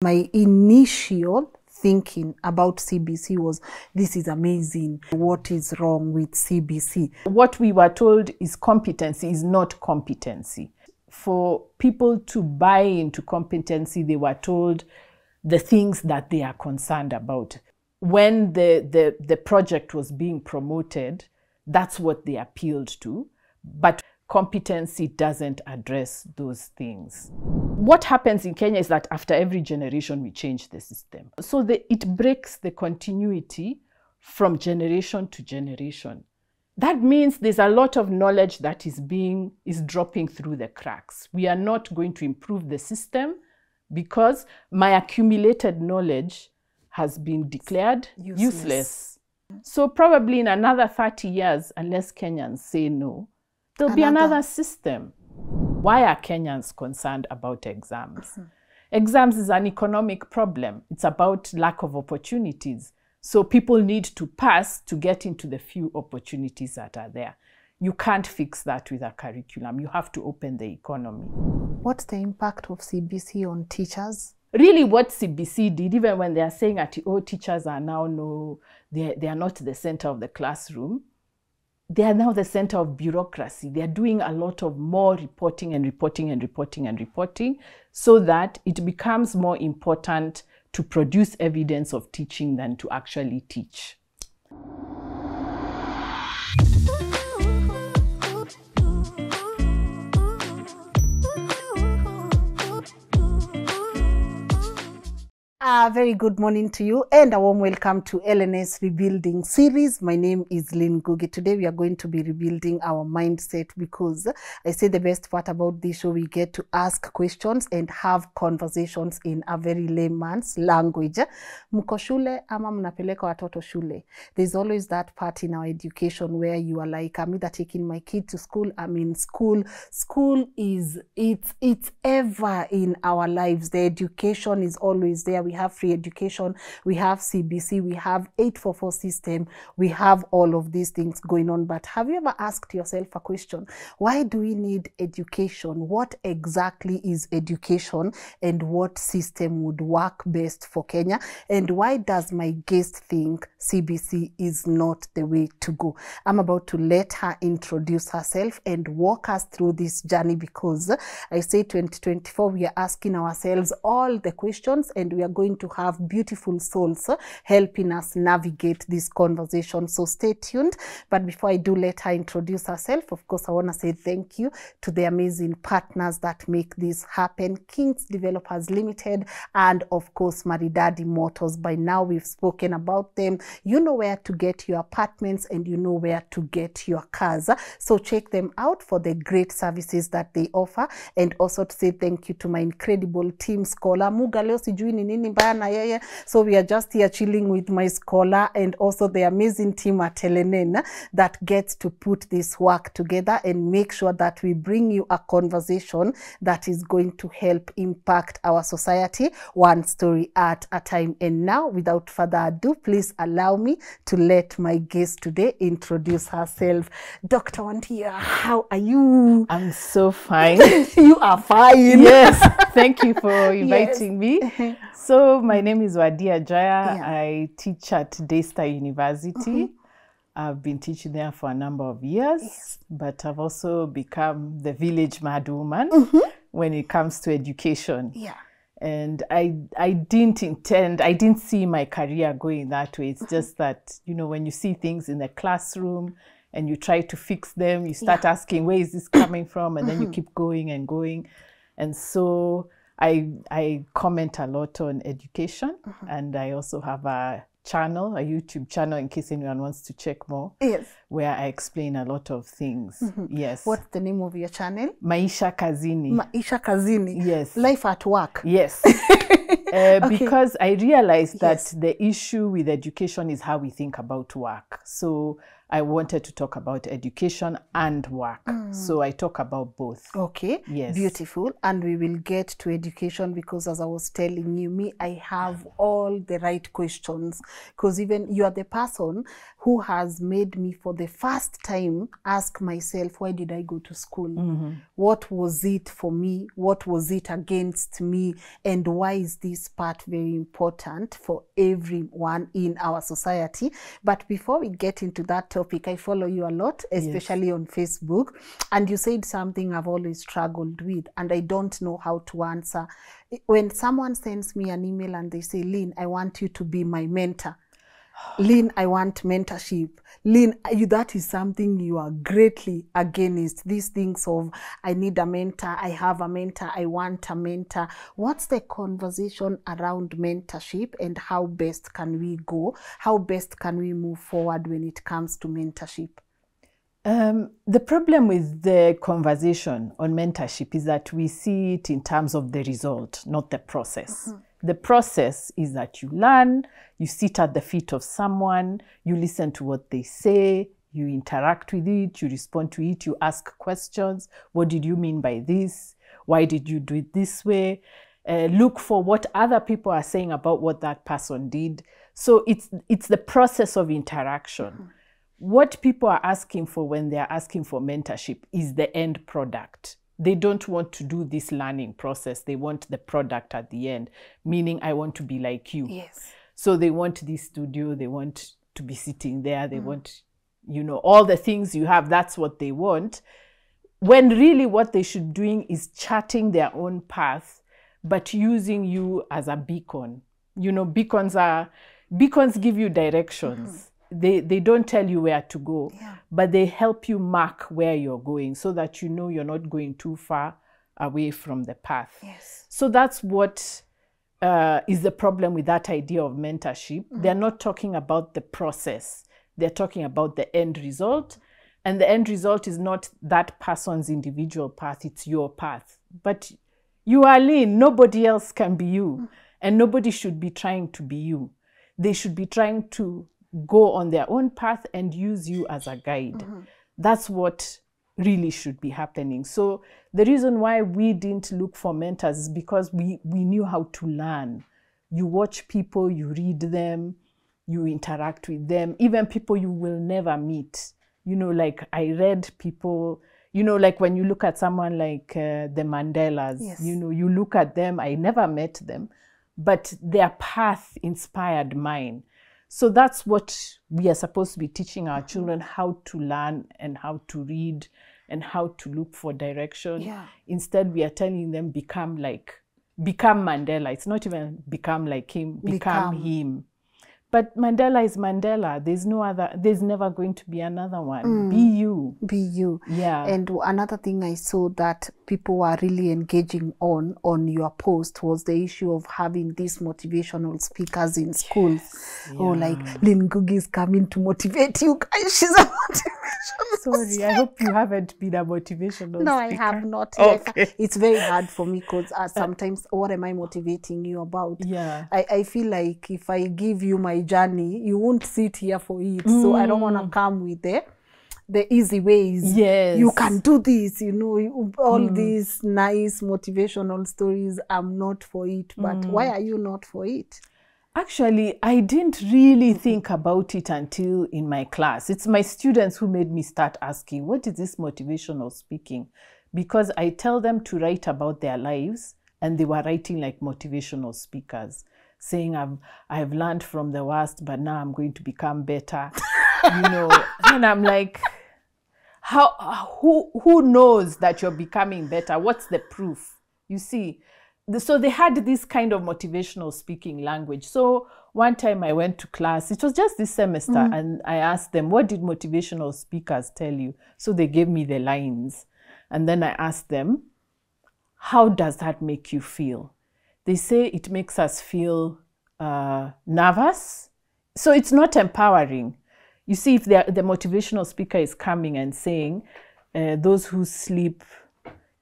My initial thinking about CBC was, this is amazing. What is wrong with CBC? What we were told is competency is not competency. For people to buy into competency, they were told the things that they are concerned about. When the project was being promoted, that's what they appealed to. But competency doesn't address those things. What happens in Kenya is that after every generation, we change the system. So it breaks the continuity from generation to generation. That means there's a lot of knowledge that is dropping through the cracks. We are not going to improve the system because my accumulated knowledge has been declared useless. So probably in another 30 years, unless Kenyans say no, there'll be another system. Why are Kenyans concerned about exams? Exams is an economic problem. It's about lack of opportunities. So people need to pass to get into the few opportunities that are there. You can't fix that with a curriculum. You have to open the economy. What's the impact of CBC on teachers? Really what CBC did, even when they are saying that, oh, teachers are now they are not the center of the classroom. They are now the center of bureaucracy. They are doing a lot of more reporting and reporting and reporting and reporting so that it becomes more important to produce evidence of teaching than to actually teach. A very good morning to you and a warm welcome to LNS Rebuilding series. My name is Lynn Ngugi. Today we are going to be rebuilding our mindset because I say the best part about this show, we get to ask questions and have conversations in a very layman's language. Mko shule ama mnapeleka watoto shule? There's always that part in our education where you are like, I'm either taking my kid to school, I'm in school. School is, it's ever in our lives. The education is always there. We have free education, we have CBC, we have 844 system, we have all of these things going on. But have you ever asked yourself a question? Why do we need education? What exactly is education and what system would work best for Kenya? And why does my guest think CBC is not the way to go? I'm about to let her introduce herself and walk us through this journey because I say 2024, we are asking ourselves all the questions and we are going to have beautiful souls helping us navigate this conversation. So stay tuned. But before I do let her introduce herself, of course, I want to say thank you to the amazing partners that make this happen. Kings Developers Limited and of course, Maridadi Motors. By now we've spoken about them. You know where to get your apartments and you know where to get your cars. So check them out for the great services that they offer. And also to say thank you to my incredible team scholar. Muga leo sijui ni nini mbaya na yeye. So we are just here chilling with my scholar and also the amazing team at LNN that gets to put this work together and make sure that we bring you a conversation that is going to help impact our society one story at a time. And now, without further ado, please allow me to let my guest today introduce herself. Dr. Wandia, how are you? I'm so fine. You are fine. Yes, thank you for inviting me. So my name is Wandia Njoya. I teach at Daystar University. I've been teaching there for a number of years, but I've also become the village mad woman when it comes to education. And I didn't see my career going that way. It's just that, you know, when you see things in the classroom and you try to fix them, you start asking, where is this coming from? And then you keep going and going. And so I comment a lot on education, and I also have a YouTube channel, in case anyone wants to check more, where I explain a lot of things. What's the name of your channel? Maisha Kazini. Maisha Kazini. Yes. Life at work. Yes. Because I realized that the issue with education is how we think about work. So I wanted to talk about education and work. So I talk about both. Okay. Yes. Beautiful. And we will get to education because as I was telling you, I have all the right questions because even you are the person who has made me for the first time ask myself, why did I go to school? What was it for me? What was it against me? And why is this part very important for everyone in our society? But before we get into that topic, I follow you a lot, especially on Facebook. And you said something I've always struggled with, and I don't know how to answer. When someone sends me an email and they say, Lynn, I want you to be my mentor. Lynn, I want mentorship. Lynn, that is something you are greatly against. These things of, I need a mentor, I have a mentor, I want a mentor. What's the conversation around mentorship, and how best can we go? How best can we move forward when it comes to mentorship? The problem with the conversation on mentorship is that we see it in terms of the result, not the process. The process is that you learn, you sit at the feet of someone, you listen to what they say, you interact with it, you respond to it, you ask questions. What did you mean by this? Why did you do it this way? Look for what other people are saying about what that person did. So it's the process of interaction. What people are asking for when they are asking for mentorship is the end product. They don't want to do this learning process. They want the product at the end, meaning I want to be like you. Yes. So they want this studio, they want to be sitting there, they want, all the things you have, that's what they want. When really what they should be doing is charting their own path, but using you as a beacon. Beacons give you directions. They don't tell you where to go, but they help you mark where you're going so that you're not going too far away from the path. Yes. So that's what is the problem with that idea of mentorship. They're not talking about the process. They're talking about the end result. And the end result is not that person's individual path, it's your path. But you are Lynn, nobody else can be you. And nobody should be trying to be you. They should be trying to go on their own path and use you as a guide. That's what really should be happening. So the reason why we didn't look for mentors is because we knew how to learn. You watch people, you read them, you interact with them, even people you will never meet. Like I read people, like when you look at someone like the Mandelas, you look at them, I never met them, but their path inspired mine. So that's what we are supposed to be teaching our children, how to learn and how to read and how to look for direction. Instead, we are telling them become Mandela. It's not even become like him, become him. But Mandela is Mandela. There's never going to be another one. Be you. Be you. Yeah. And another thing I saw that people were really engaging on your post was the issue of having these motivational speakers in schools. Oh, like Lynn Ngugi is coming to motivate you guys. She's a motivational Sorry, I hope you haven't been a motivational No, speaker. I have not. Okay. It's very hard for me because sometimes, what am I motivating you about? Yeah. I feel like if I give you my journey, you won't sit here for it. So I don't want to come with the easy ways. Yes. You can do this, all these nice motivational stories. I'm not for it. But why are you not for it? Actually, I didn't really think about it until in my class. It's my students who made me start asking, what is this motivational speaking? Because I tell them to write about their lives, and they were writing like motivational speakers, saying, I've learned from the worst, but now I'm going to become better. And I'm like, who knows that you're becoming better? What's the proof? You see? So they had this kind of motivational speaking language. So one time I went to class, it was just this semester, and I asked them, what did motivational speakers tell you? So they gave me the lines. And then I asked them, how does that make you feel? They say it makes us feel nervous. So it's not empowering. You see, if the motivational speaker is coming and saying, those who sleep,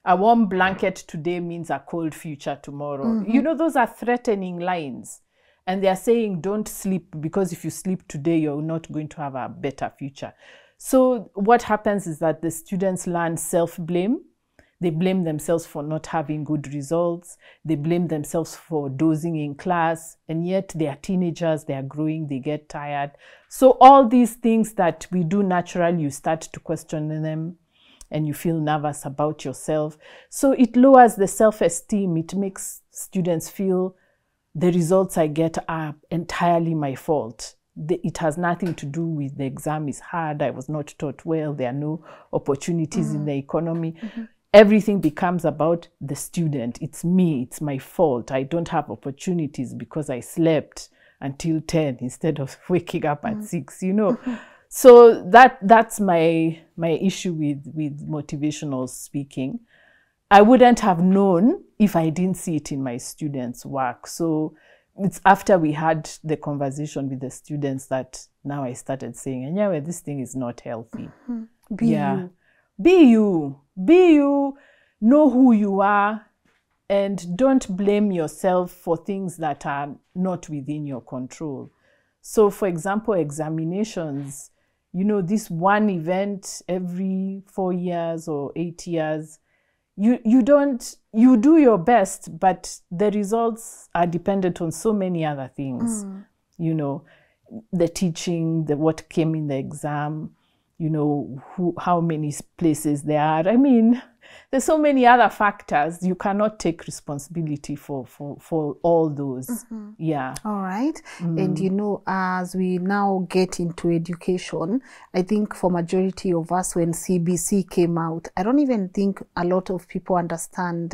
a warm blanket today means a cold future tomorrow. Those are threatening lines. And they are saying, don't sleep, because if you sleep today, you're not going to have a better future. So what happens is that the students learn self-blame. They blame themselves for not having good results. They blame themselves for dozing in class. And yet they are teenagers, they are growing, they get tired. So all these things that we do naturally, you start to question them and you feel nervous about yourself. So it lowers the self-esteem. It makes students feel the results I get are entirely my fault. It has nothing to do with the exam is hard. I was not taught well. There are no opportunities in the economy. Everything becomes about the student. It's me, it's my fault. I don't have opportunities because I slept until 10 instead of waking up at 6, you know. So that's my issue with motivational speaking. I wouldn't have known if I didn't see it in my students' work. So it's after we had the conversation with the students that now I started saying, yeah, this thing is not healthy. Be you. Be you. Be you. Know who you are. And don't blame yourself for things that are not within your control. So, for example, examinations, you know, this one event every 4 years or 8 years, you do your best, but the results are dependent on so many other things. You know, the teaching, what came in the exam, you know, how many places there are. I mean, there's so many other factors. You cannot take responsibility for all those. Yeah. All right. And you know, as we now get into education, I think for majority of us, when CBC came out, I don't even think a lot of people understand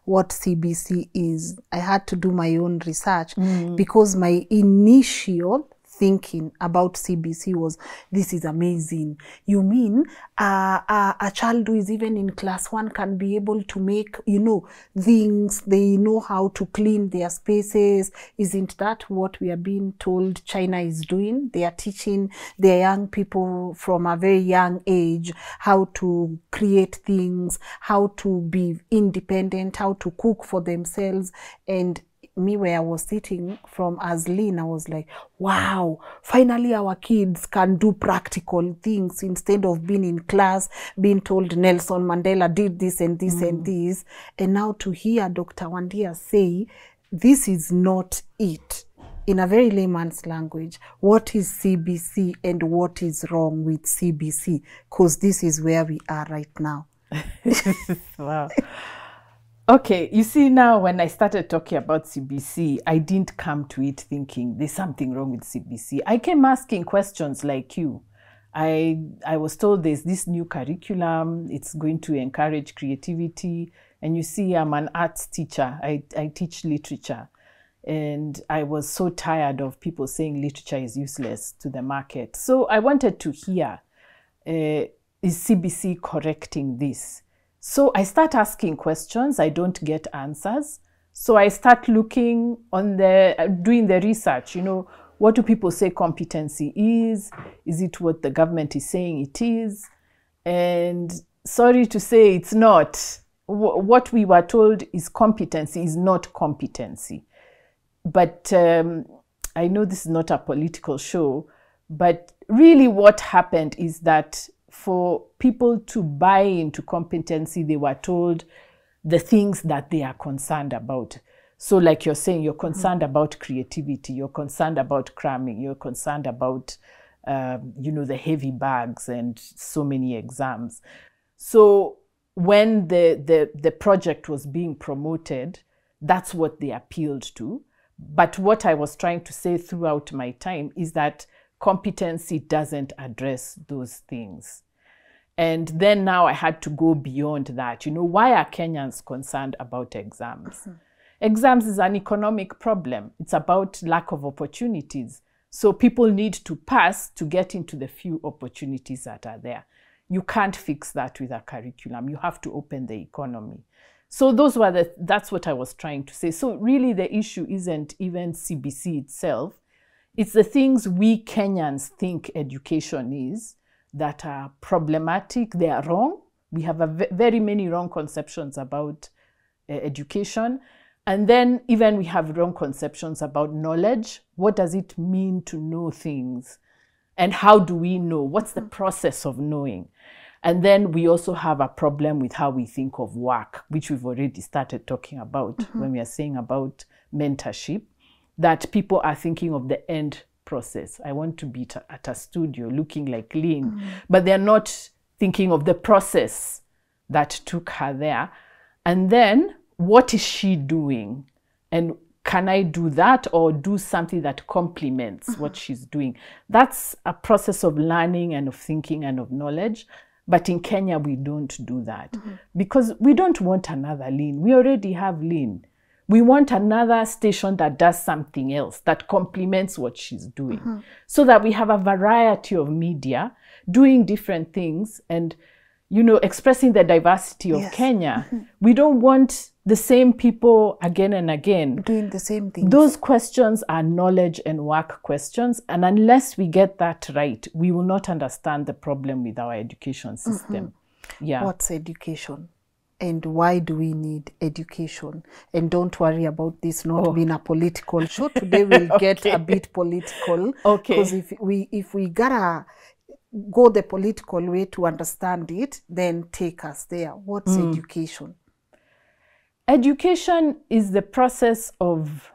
what CBC is. I had to do my own research because my initial thinking about CBC was, this is amazing. You mean a child who is even in class 1 can be able to make, you know, things, they know how to clean their spaces. Isn't that what we are being told China is doing? They are teaching their young people from a very young age how to create things, how to be independent, how to cook for themselves. And me, where I was sitting from as Lynn, I was like, wow, finally our kids can do practical things instead of being in class, being told Nelson Mandela did this and this and this. And now to hear Dr. Wandia say, this is not it. In a very layman's language, what is CBC and what is wrong with CBC? Because this is where we are right now. Wow. Okay, you see now when I started talking about CBC, I didn't come to it thinking there's something wrong with CBC. I came asking questions like you. I was told there's this new curriculum, it's going to encourage creativity. And you see, I'm an arts teacher. I teach literature. And I was so tired of people saying literature is useless to the market. So I wanted to hear, is CBC correcting this? So I start asking questions, I don't get answers. So I start looking on doing the research, you know, what do people say competency is? Is it what the government is saying it is? And sorry to say, it's not. What we were told is competency is not competency. But I know this is not a political show, but really what happened is that for people to buy into competency, they were told the things that they are concerned about. So like you're saying, you're concerned about creativity, you're concerned about cramming, you're concerned about, you know, the heavy bags and so many exams. So when the project was being promoted, that's what they appealed to. But what I was trying to say throughout my time is that competency doesn't address those things. And then now I had to go beyond that. You know, why are Kenyans concerned about exams? Exams is an economic problem. It's about lack of opportunities. So people need to pass to get into the few opportunities that are there. You can't fix that with a curriculum. You have to open the economy. So that's what I was trying to say. So really the issue isn't even CBC itself. It's the things we Kenyans think education is that are problematic. They are wrong. We have very many wrong conceptions about education. And then even we have wrong conceptions about knowledge. What does it mean to know things? And how do we know? What's the process of knowing? And then we also have a problem with how we think of work, which we've already started talking about when we are saying about mentorship, that people are thinking of the end process. I want to be at a studio looking like Lynn, but they're not thinking of the process that took her there. And then what is she doing? And can I do that or do something that complements what she's doing? That's a process of learning and of thinking and of knowledge. But in Kenya, we don't do that because we don't want another Lynn. We already have Lynn. We want another station that does something else that complements what she's doing, so that we have a variety of media doing different things and, you know, expressing the diversity of Kenya. We don't want the same people again and again doing the same thing. Those questions are knowledge and work questions, and unless we get that right, we will not understand the problem with our education system. What's education? And why do we need education? And don't worry about this not being a political show. Today we'll get a bit political. Because if we gotta go the political way to understand it, then take us there. What's education? Education is the process of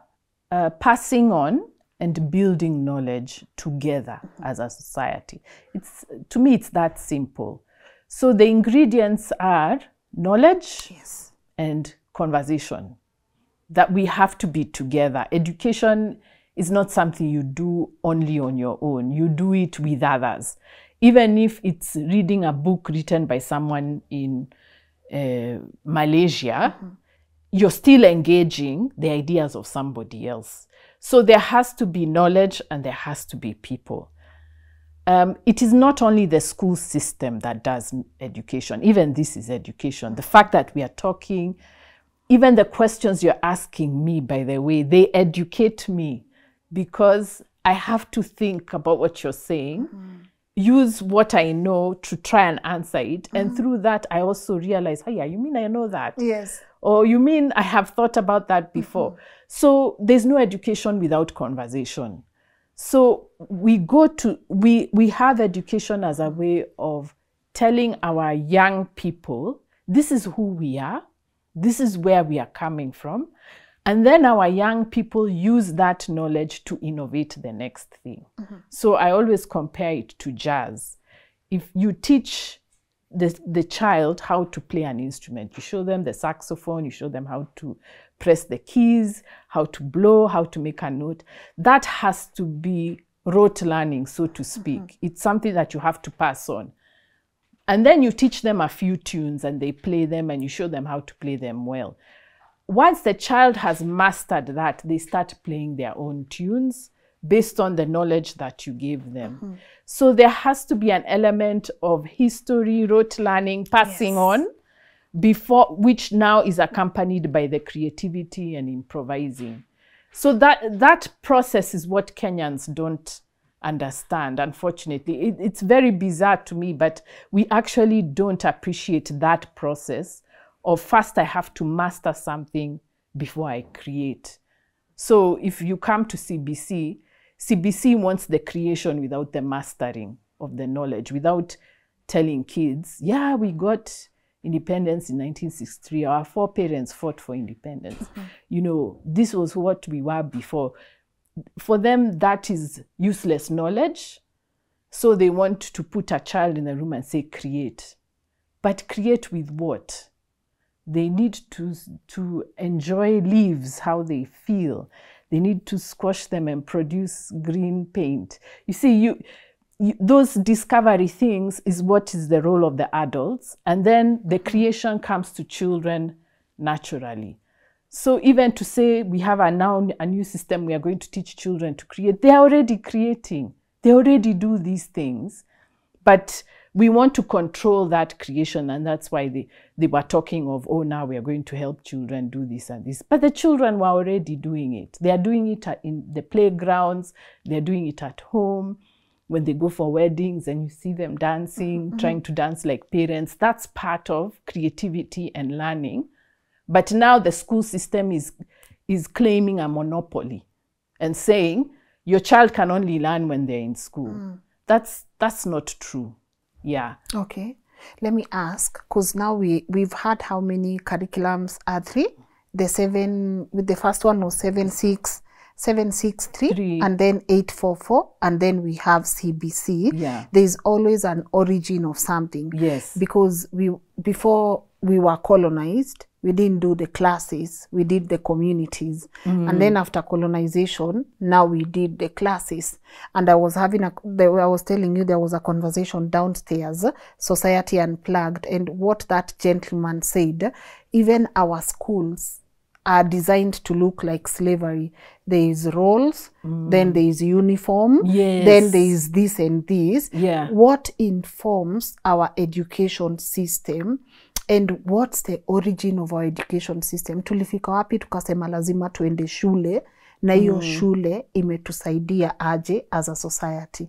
passing on and building knowledge together as a society. To me, it's that simple. So the ingredients are knowledge and conversation, that we have to be together. Education is not something you do only on your own. You do it with others. Even if it's reading a book written by someone in Malaysia, you're still engaging the ideas of somebody else. So there has to be knowledge and there has to be people. It is not only the school system that does education. Even this is education. The fact that we are talking, even the questions you're asking me, by the way, they educate me because I have to think about what you're saying, use what I know to try and answer it. And through that, I also realize, oh yeah, you mean I know that? Yes. Or you mean I have thought about that before? So there's no education without conversation. So we have education as a way of telling our young people, this is who we are, this is where we are coming from. And then our young people use that knowledge to innovate the next thing. So I always compare it to jazz. If you teach the child how to play an instrument, you show them the saxophone, you show them how to press the keys, how to blow, how to make a note. That has to be rote learning, so to speak. It's something that you have to pass on. And then you teach them a few tunes and they play them and you show them how to play them well. Once the child has mastered that, they start playing their own tunes based on the knowledge that you gave them. So there has to be an element of history, rote learning, passing on, which now is accompanied by the creativity and improvising. So that process is what Kenyans don't understand, unfortunately. It's very bizarre to me, but we actually don't appreciate that process of first I have to master something before I create. So if you come to CBC, CBC wants the creation without the mastering of the knowledge, without telling kids, yeah, we got independence in 1963. Our foreparents fought for independence. You know, this was what we were before. For them, that is useless knowledge. So they want to put a child in a room and say, create. But create with what? They need to enjoy leaves, how they feel. They need to squash them and produce green paint. You see, those discovery things is what is the role of the adults. And then the creation comes to children naturally. So even to say we have a new system, we are going to teach children to create, they are already creating. They already do these things. But we want to control that creation, and that's why they were talking of, oh, now we are going to help children do this and this. But the children were already doing it. They are doing it in the playgrounds. They are doing it at home. When they go for weddings and you see them dancing, trying to dance like parents, that's part of creativity and learning. But now the school system is claiming a monopoly and saying your child can only learn when they're in school. That's not true. Yeah. Okay. Let me ask, because now we've had how many curriculums are 3? The 7, with the first one was 763, and then 844, and then we have CBC. Yeah. There's always an origin of something. Yes. Because before we were colonized, we didn't do the classes, we did the communities. And then after colonization, now we did the classes. And I was telling you, there was a conversation downstairs, Society Unplugged, and what that gentleman said, even our schools are designed to look like slavery. There is roles, then there is uniform, then there is this and this. Yeah. What informs our education system? And what's the origin of our education system? Tulifika wapi tukasema lazima tuende shule, na hiyo shule imetusaidia aje as a society?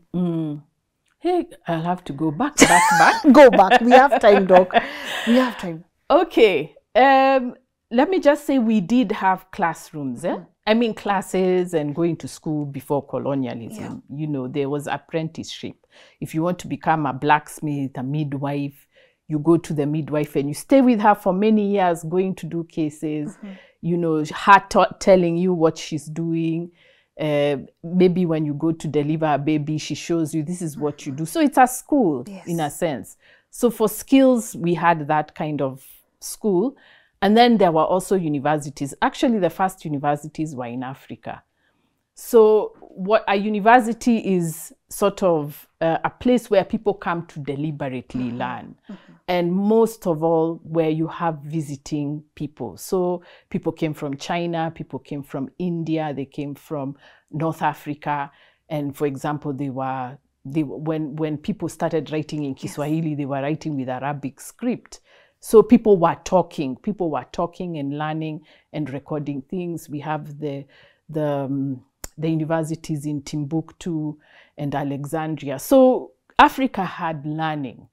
Hey, I'll have to go back. Go back. We have time, Doc. We have time. Okay. Let me just say we did have classrooms. I mean, classes and going to school before colonialism. Yeah. You know, there was apprenticeship. If you want to become a blacksmith, a midwife, you go to the midwife and you stay with her for many years, going to do cases, you know, her telling you what she's doing. Maybe when you go to deliver a baby, she shows you this is what you do. So it's a school, in a sense. So for skills, we had that kind of school. And then there were also universities. Actually, the first universities were in Africa. So what a university is sort of a place where people come to deliberately learn. And most of all, where you have visiting people. So people came from China, people came from India, they came from North Africa. And for example, when people started writing in Kiswahili, they were writing with Arabic script. So people were talking and learning and recording things. We have the universities in Timbuktu and Alexandria. So Africa had learning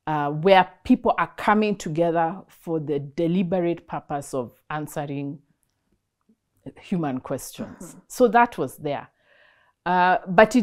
where people are coming together for the deliberate purpose of answering human questions. So that was there. But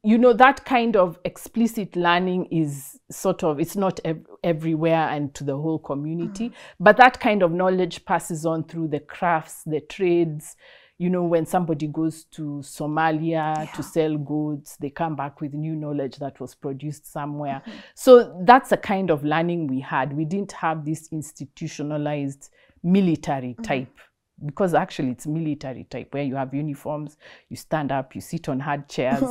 you know, that kind of explicit learning is sort of, it's not everywhere and to the whole community, but that kind of knowledge passes on through the crafts, the trades. You know, when somebody goes to Somalia to sell goods, they come back with new knowledge that was produced somewhere. So that's the kind of learning we had. We didn't have this institutionalized military type, because actually it's military type, where you have uniforms, you stand up, you sit on hard chairs.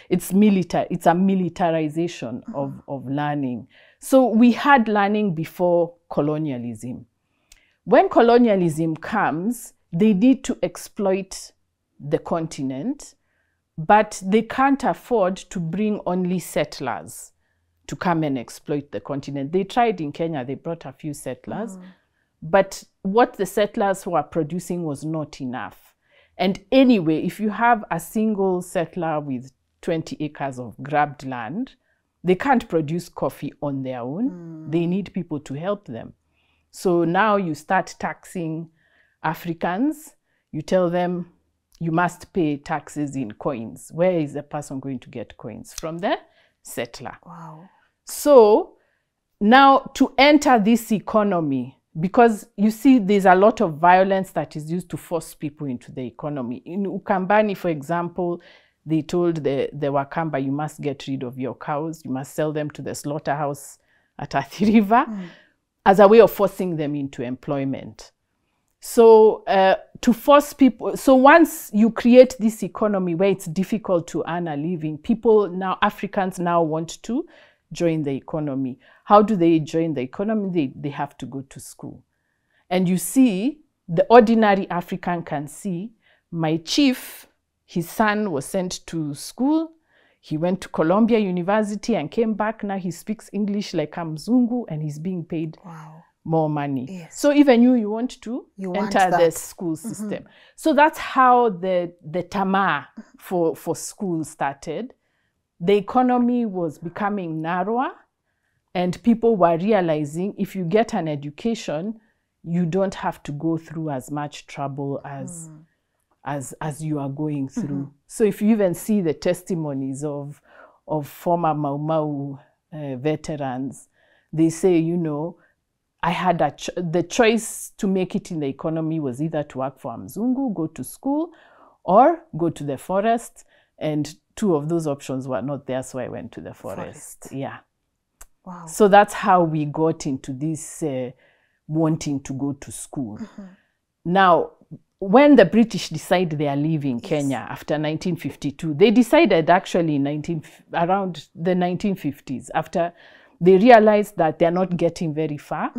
It's military. It's a militarization of learning. So we had learning before colonialism. When colonialism comes, they need to exploit the continent, but they can't afford to bring only settlers to come and exploit the continent. They tried in Kenya, they brought a few settlers, but what the settlers were producing was not enough. And anyway, if you have a single settler with 20 acres of grabbed land, they can't produce coffee on their own. They need people to help them. So now you start taxing Africans. You tell them you must pay taxes in coins. Where is the person going to get coins? From the settler. Wow. So now to enter this economy, because you see there's a lot of violence that is used to force people into the economy. In Ukambani, for example, they told the Wakamba, you must get rid of your cows, you must sell them to the slaughterhouse at Athi River, as a way of forcing them into employment. So to force people, so once you create this economy where it's difficult to earn a living, people now, Africans now want to join the economy. How do they join the economy? They have to go to school. And you see, the ordinary African can see, my chief, his son was sent to school, he went to Columbia University and came back, now he speaks English like a Mzungu and he's being paid more money. Yes. So even you want to enter the school system. So that's how the tamaa for school started. The economy was becoming narrower and people were realizing if you get an education, you don't have to go through as much trouble as you are going through. So if you even see the testimonies of former Mau Mau veterans, they say, you know, I had the choice to make it in the economy was either to work for a mzungu, go to school, or go to the forest. And two of those options were not there, so I went to the forest. Yeah. Wow. So that's how we got into this wanting to go to school. Now, when the British decided they are leaving Kenya after 1952, they decided actually around the 1950s, after they realized that they're not getting very far.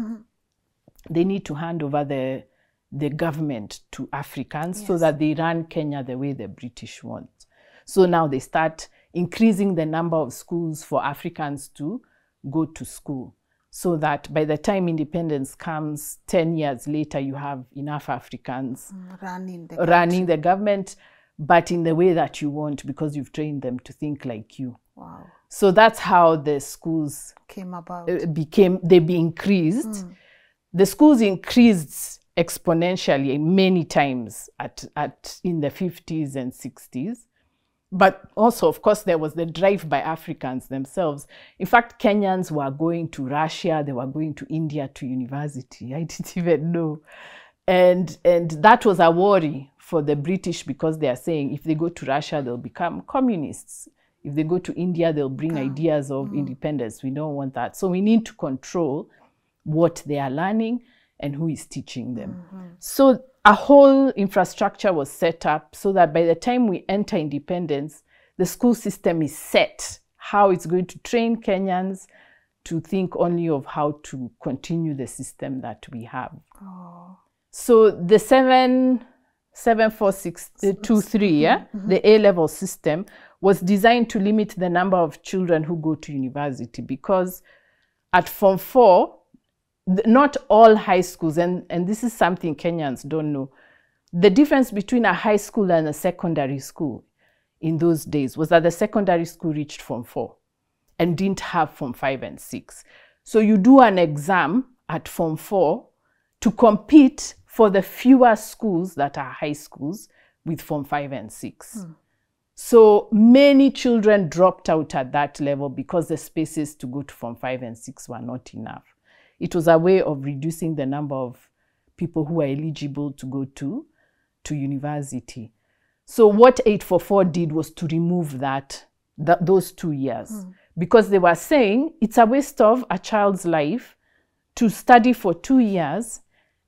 They need to hand over the government to Africans so that they run Kenya the way the British want. So now they start increasing the number of schools for Africans to go to school, so that by the time independence comes, 10 years later, you have enough Africans running the government, but in the way that you want, because you've trained them to think like you. Wow. So that's how the schools came about. They be increased. The schools increased exponentially many times in the 50s and 60s. But also, of course, there was the drive by Africans themselves. In fact, Kenyans were going to Russia, they were going to India to university. I didn't even know. And that was a worry for the British, because they are saying if they go to Russia, they'll become communists. If they go to India, they'll bring ideas of independence. We don't want that. So we need to control what they are learning and who is teaching them. So a whole infrastructure was set up so that by the time we enter independence, the school system is set, how it's going to train Kenyans to think only of how to continue the system that we have. So the 74623, the A-level system, was designed to limit the number of children who go to university, because at Form 4, not all high schools, and this is something Kenyans don't know, the difference between a high school and a secondary school in those days was that the secondary school reached Form 4 and didn't have Form 5 and 6. So you do an exam at Form 4 to compete for the fewer schools that are high schools with Form 5 and 6. So many children dropped out at that level because the spaces to go to Form 5 and 6 were not enough. It was a way of reducing the number of people who are eligible to go to university. So what 844 did was to remove those 2 years, because they were saying it's a waste of a child's life to study for 2 years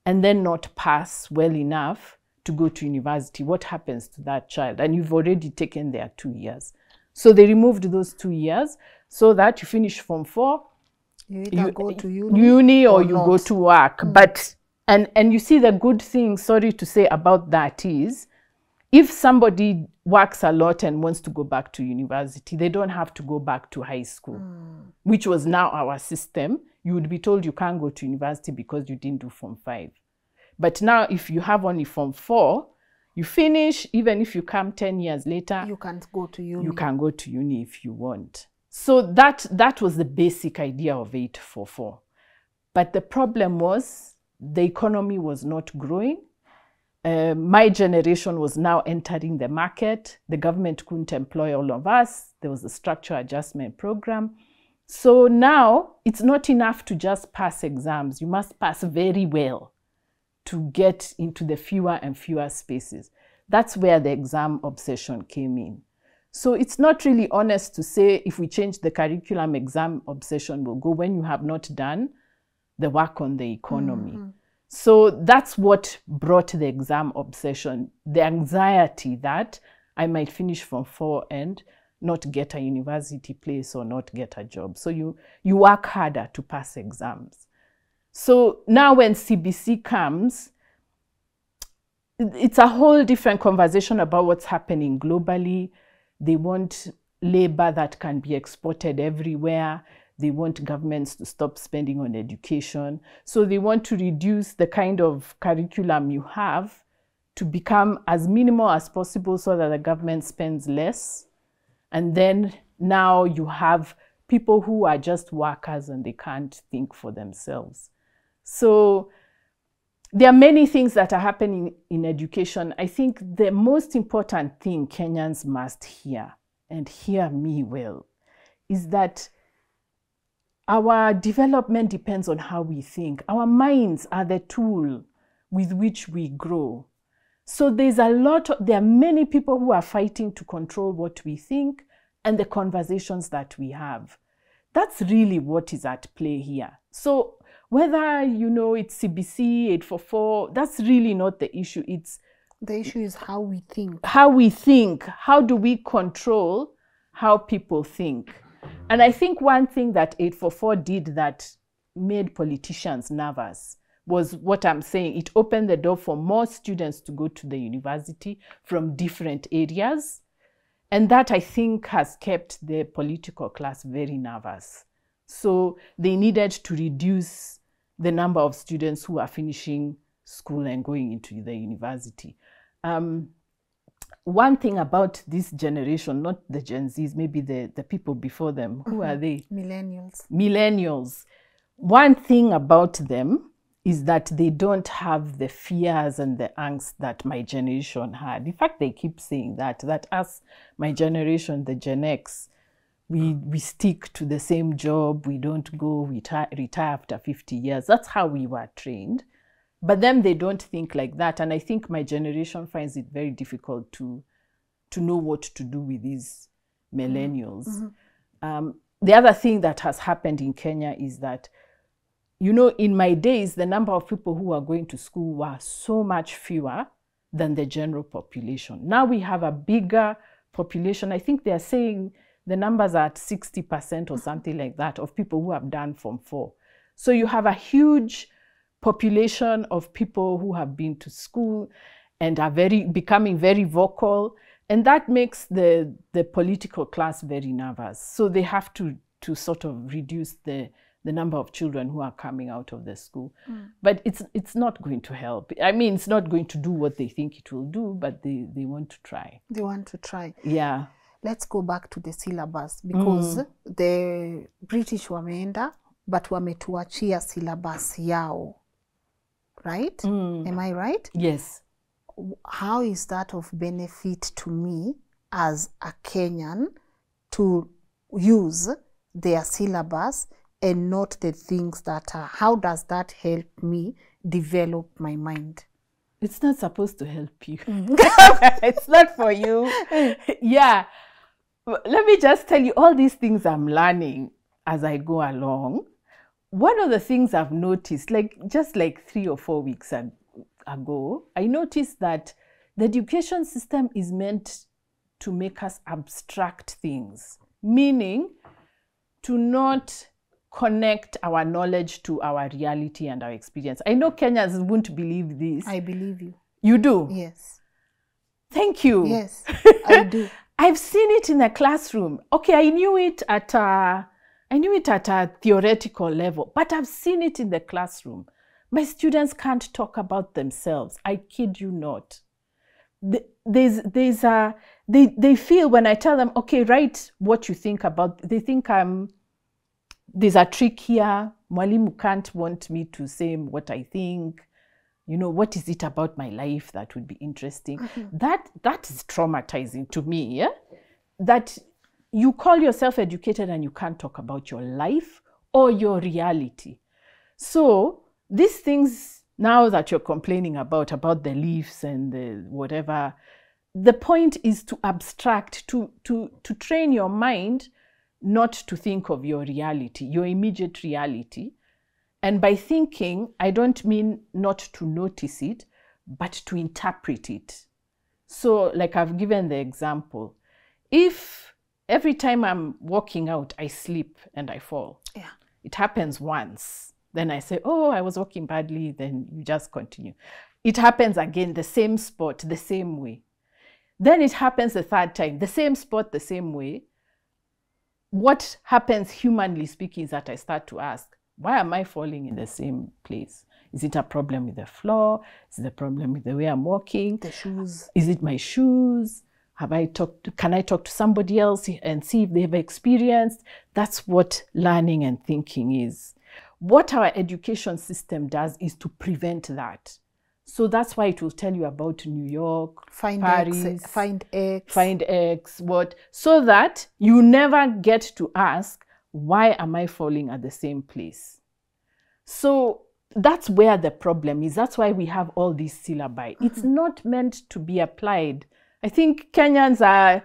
and then not pass well enough to go to university. What happens to that child? And you've already taken their 2 years. So they removed those 2 years so that you finish Form 4, you either go to uni or you go to work. But and you see, the good thing, sorry to say, about that is, if somebody works a lot and wants to go back to university, they don't have to go back to high school, which was now our system. You would be told you can't go to university because you didn't do Form 5. But now if you have only Form 4, you finish, even if you come 10 years later, you can go to uni. You can go to uni if you want. So that was the basic idea of 844. But the problem was the economy was not growing. My generation was now entering the market. The government couldn't employ all of us. There was a structural adjustment program. So now it's not enough to just pass exams. You must pass very well to get into the fewer and fewer spaces. That's where the exam obsession came in. So it's not really honest to say if we change the curriculum, exam obsession will go, when you have not done the work on the economy. So that's what brought the exam obsession, the anxiety that I might finish Form 4 and not get a university place or not get a job. So you work harder to pass exams. So now when CBC comes, it's a whole different conversation about what's happening globally. They want labor that can be exported everywhere. They want governments to stop spending on education. So they want to reduce the kind of curriculum you have to become as minimal as possible so that the government spends less. And then now you have people who are just workers and they can't think for themselves. So there are many things that are happening in education. I think the most important thing Kenyans must hear, and hear me well, is that our development depends on how we think. Our minds are the tool with which we grow. So there are many people who are fighting to control what we think and the conversations that we have. That's really what is at play here. So whether, it's CBC, 844, that's really not the issue. The issue is how we think. How we think. How do we control how people think? And I think one thing that 844 did that made politicians nervous was what I'm saying. It opened the door for more students to go to the university from different areas. And that, I think, has kept the political class very nervous. So they needed to reduce the number of students who are finishing school and going into the university. One thing about this generation, not the Gen Zs, maybe the people before them, who are they? Millennials. Millennials. One thing about them is that they don't have the fears and the angst that my generation had. In fact, they keep saying that us, my generation, the Gen X, we stick to the same job, we don't go, retire after 50 years. That's how we were trained. But then they don't think like that. And I think my generation finds it very difficult to know what to do with these millennials. The other thing that has happened in Kenya is that, in my days, the number of people who are going to school were so much fewer than the general population. Now we have a bigger population. I think they are saying the numbers are at 60% or something like that of people who have done Form 4. So you have a huge population of people who have been to school and are becoming very vocal. And that makes the political class very nervous. So they have to sort of reduce the number of children who are coming out of the school. But it's not going to help. I mean, it's not going to do what they think it will do, but they want to try. They want to try. Yeah. Let's go back to the syllabus because the British wameenda, but wametuachia syllabus yao. Right? Am I right? Yes. How is that of benefit to me as a Kenyan to use their syllabus and not the things that are, how does that help me develop my mind? It's not supposed to help you. It's not for you. Yeah. Let me just tell you all these things I'm learning as I go along. One of the things I've noticed, just 3 or 4 weeks ago, I noticed that the education system is meant to make us abstract things, meaning to not connect our knowledge to our reality and our experience. I know Kenyans won't believe this. I believe you. You do? Yes. Thank you. Yes, I do. I've seen it in a classroom. Okay, I knew it at a theoretical level, but I've seen it in the classroom. My students can't talk about themselves. I kid you not. They feel when I tell them, okay, write what you think about, they think there's a trick here. Mwalimu can't want me to say what I think. What is it about my life that would be interesting? That is traumatizing to me, yeah? That you call yourself educated and you can't talk about your life or your reality. So these things now that you're complaining about the leaves and the whatever, the point is to abstract, to train your mind not to think of your reality, your immediate reality. And by thinking, I don't mean not to notice it, but to interpret it. So like I've given the example, if every time I'm walking out, I slip and I fall. Yeah. It happens once. Then I say, oh, I was walking badly. Then you just continue. It happens again, the same spot, the same way. Then it happens the third time, the same spot, the same way. What happens humanly speaking is that I start to ask, why am I falling in the same place? Is it a problem with the floor? Is it a problem with the way I'm walking? The shoes. Is it my shoes? Can I talk to somebody else and see if they've experienced? That's what learning and thinking is. What our education system does is to prevent that. So that's why it will tell you about New York, Paris, find X, what, so that you never get to ask, Why am I falling at the same place? So that's where the problem is. That's why we have all these syllabi. It's not meant to be applied. I think Kenyans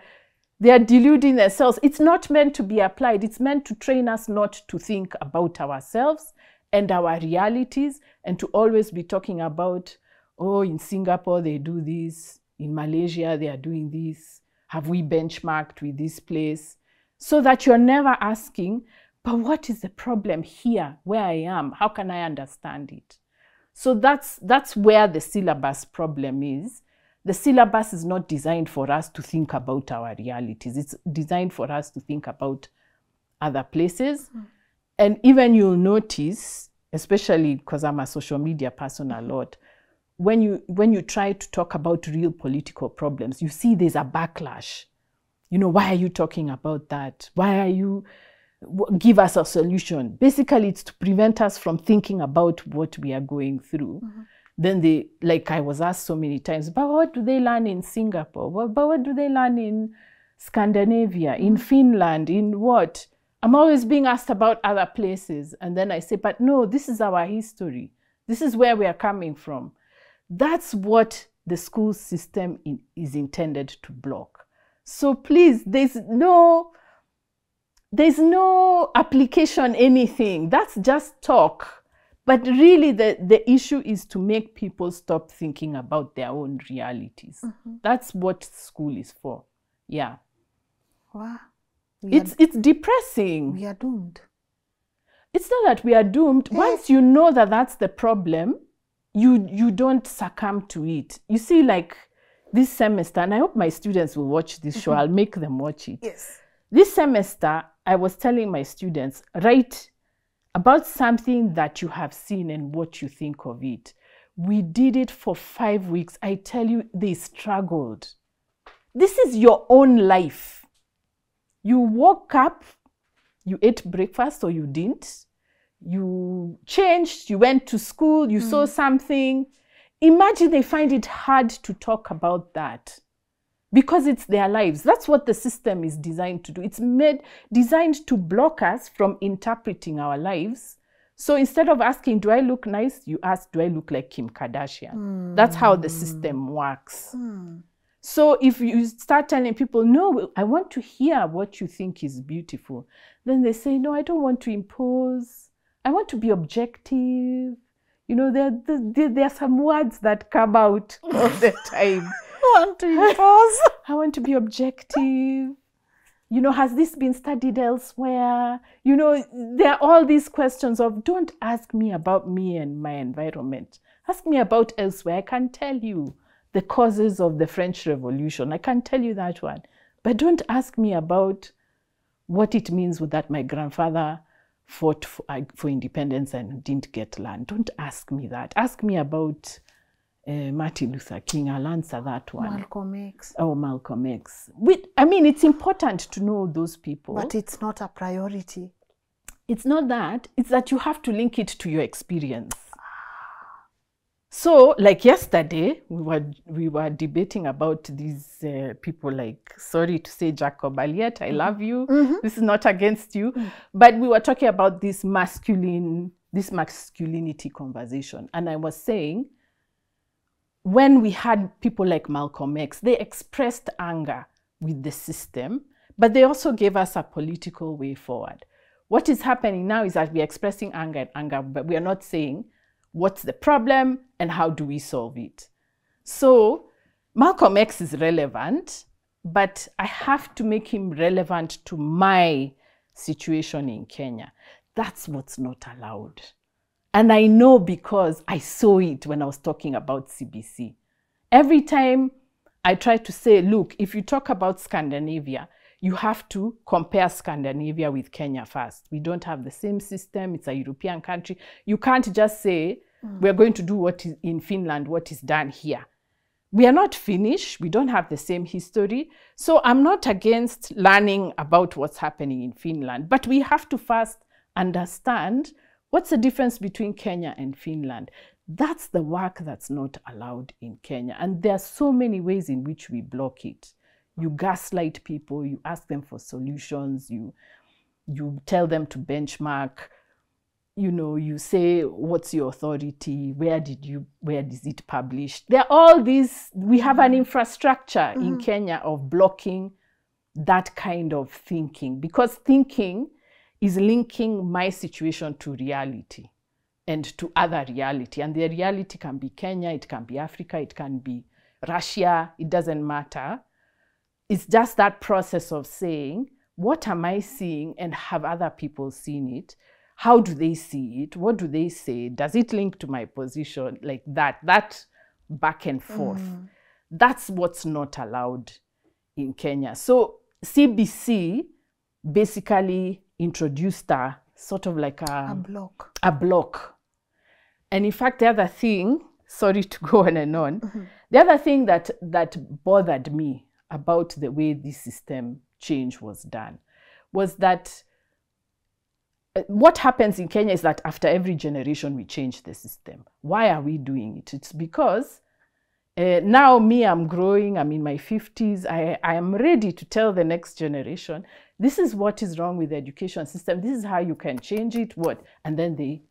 they are deluding themselves. It's not meant to be applied. It's meant to train us not to think about ourselves and our realities, and to always be talking about, oh, in Singapore they do this, in Malaysia they are doing this, have we benchmarked with this place? So that you're never asking, but what is the problem here, where I am? How can I understand it? So that's where the syllabus problem is. The syllabus is not designed for us to think about our realities. It's designed for us to think about other places. And even you'll notice, especially because I'm a social media person a lot, when you try to talk about real political problems, you see there's a backlash. You know, why are you talking about that? Why are you, give us a solution? Basically, it's to prevent us from thinking about what we are going through. Then they, like I was asked so many times, but what do they learn in Singapore? But what do they learn in Scandinavia, in Finland, in what? I'm always being asked about other places. And then I say, but no, this is our history. This is where we are coming from. That's what the school system is intended to block. So please, there's no application anything. That's just talk. But really, the issue is to make people stop thinking about their own realities. That's what school is for. Yeah. Wow. It's depressing. We are doomed. It's not that we are doomed. Yes. Once you know that that's the problem, you don't succumb to it. You see, like this semester, and I hope my students will watch this show. I'll make them watch it. Yes. This semester, I was telling my students, write about something that you have seen and what you think of it. We did it for 5 weeks. I tell you, they struggled. This is your own life. You woke up, you ate breakfast or you didn't. You changed, you went to school, you saw something. Imagine they find it hard to talk about that because it's their lives. That's what the system is designed to do. It's designed to block us from interpreting our lives. So instead of asking, do I look nice? You ask, do I look like Kim Kardashian? That's how the system works. So if you start telling people, no, I want to hear what you think is beautiful, then they say, no, I don't want to impose. I want to be objective. You know, there are some words that come out all the time. I want to impose. I want to be objective. You know, has this been studied elsewhere? You know, there are all these questions of, don't ask me about me and my environment. Ask me about elsewhere. I can tell you the causes of the French Revolution. I can tell you that one. But don't ask me about what it means that my grandfather fought for independence and didn't get land. Don't ask me that. Ask me about Martin Luther King. I'll answer that one. Malcolm X. Oh, Malcolm X. I mean, it's important to know those people. But it's not a priority. It's not that. It's that you have to link it to your experience. So, like yesterday, we were debating about these people like, sorry to say, Jacob Aliet, I love you. This is not against you. But we were talking about this masculinity conversation. And I was saying, when we had people like Malcolm X, they expressed anger with the system, but they also gave us a political way forward. What is happening now is that we're expressing anger, but we are not saying, what's the problem and how do we solve it? So Malcolm X is relevant, but I have to make him relevant to my situation in Kenya. That's what's not allowed. And I know because I saw it when I was talking about CBC. Every time I try to say, look, if you talk about Scandinavia, you have to compare Scandinavia with Kenya first. We don't have the same system. It's a European country. You can't just say, we're going to do what is in Finland, what is done here. We are not Finnish. We don't have the same history. So I'm not against learning about what's happening in Finland. But we have to first understand what's the difference between Kenya and Finland. That's the work that's not allowed in Kenya. And there are so many ways in which we block it. You gaslight people, you ask them for solutions, You tell them to benchmark. You know, you say, what's your authority? Where is it published? There are all these, we have an infrastructure in Kenya of blocking that kind of thinking, because thinking is linking my situation to reality and to other reality. And the reality can be Kenya, it can be Africa, it can be Russia, it doesn't matter. It's just that process of saying, what am I seeing, and have other people seen it? How do they see it? What do they say? Does it link to my position? Like that back and forth. That's what's not allowed in Kenya. So CBC basically introduced a sort of like a block. And in fact, the other thing, sorry to go on and on, the other thing that bothered me about the way this system change was done was that what happens in Kenya is that after every generation we change the system. Why are we doing it? It's because now I'm growing, I'm in my 50s, I am ready to tell the next generation, this is what is wrong with the education system, this is how you can change it, what? And then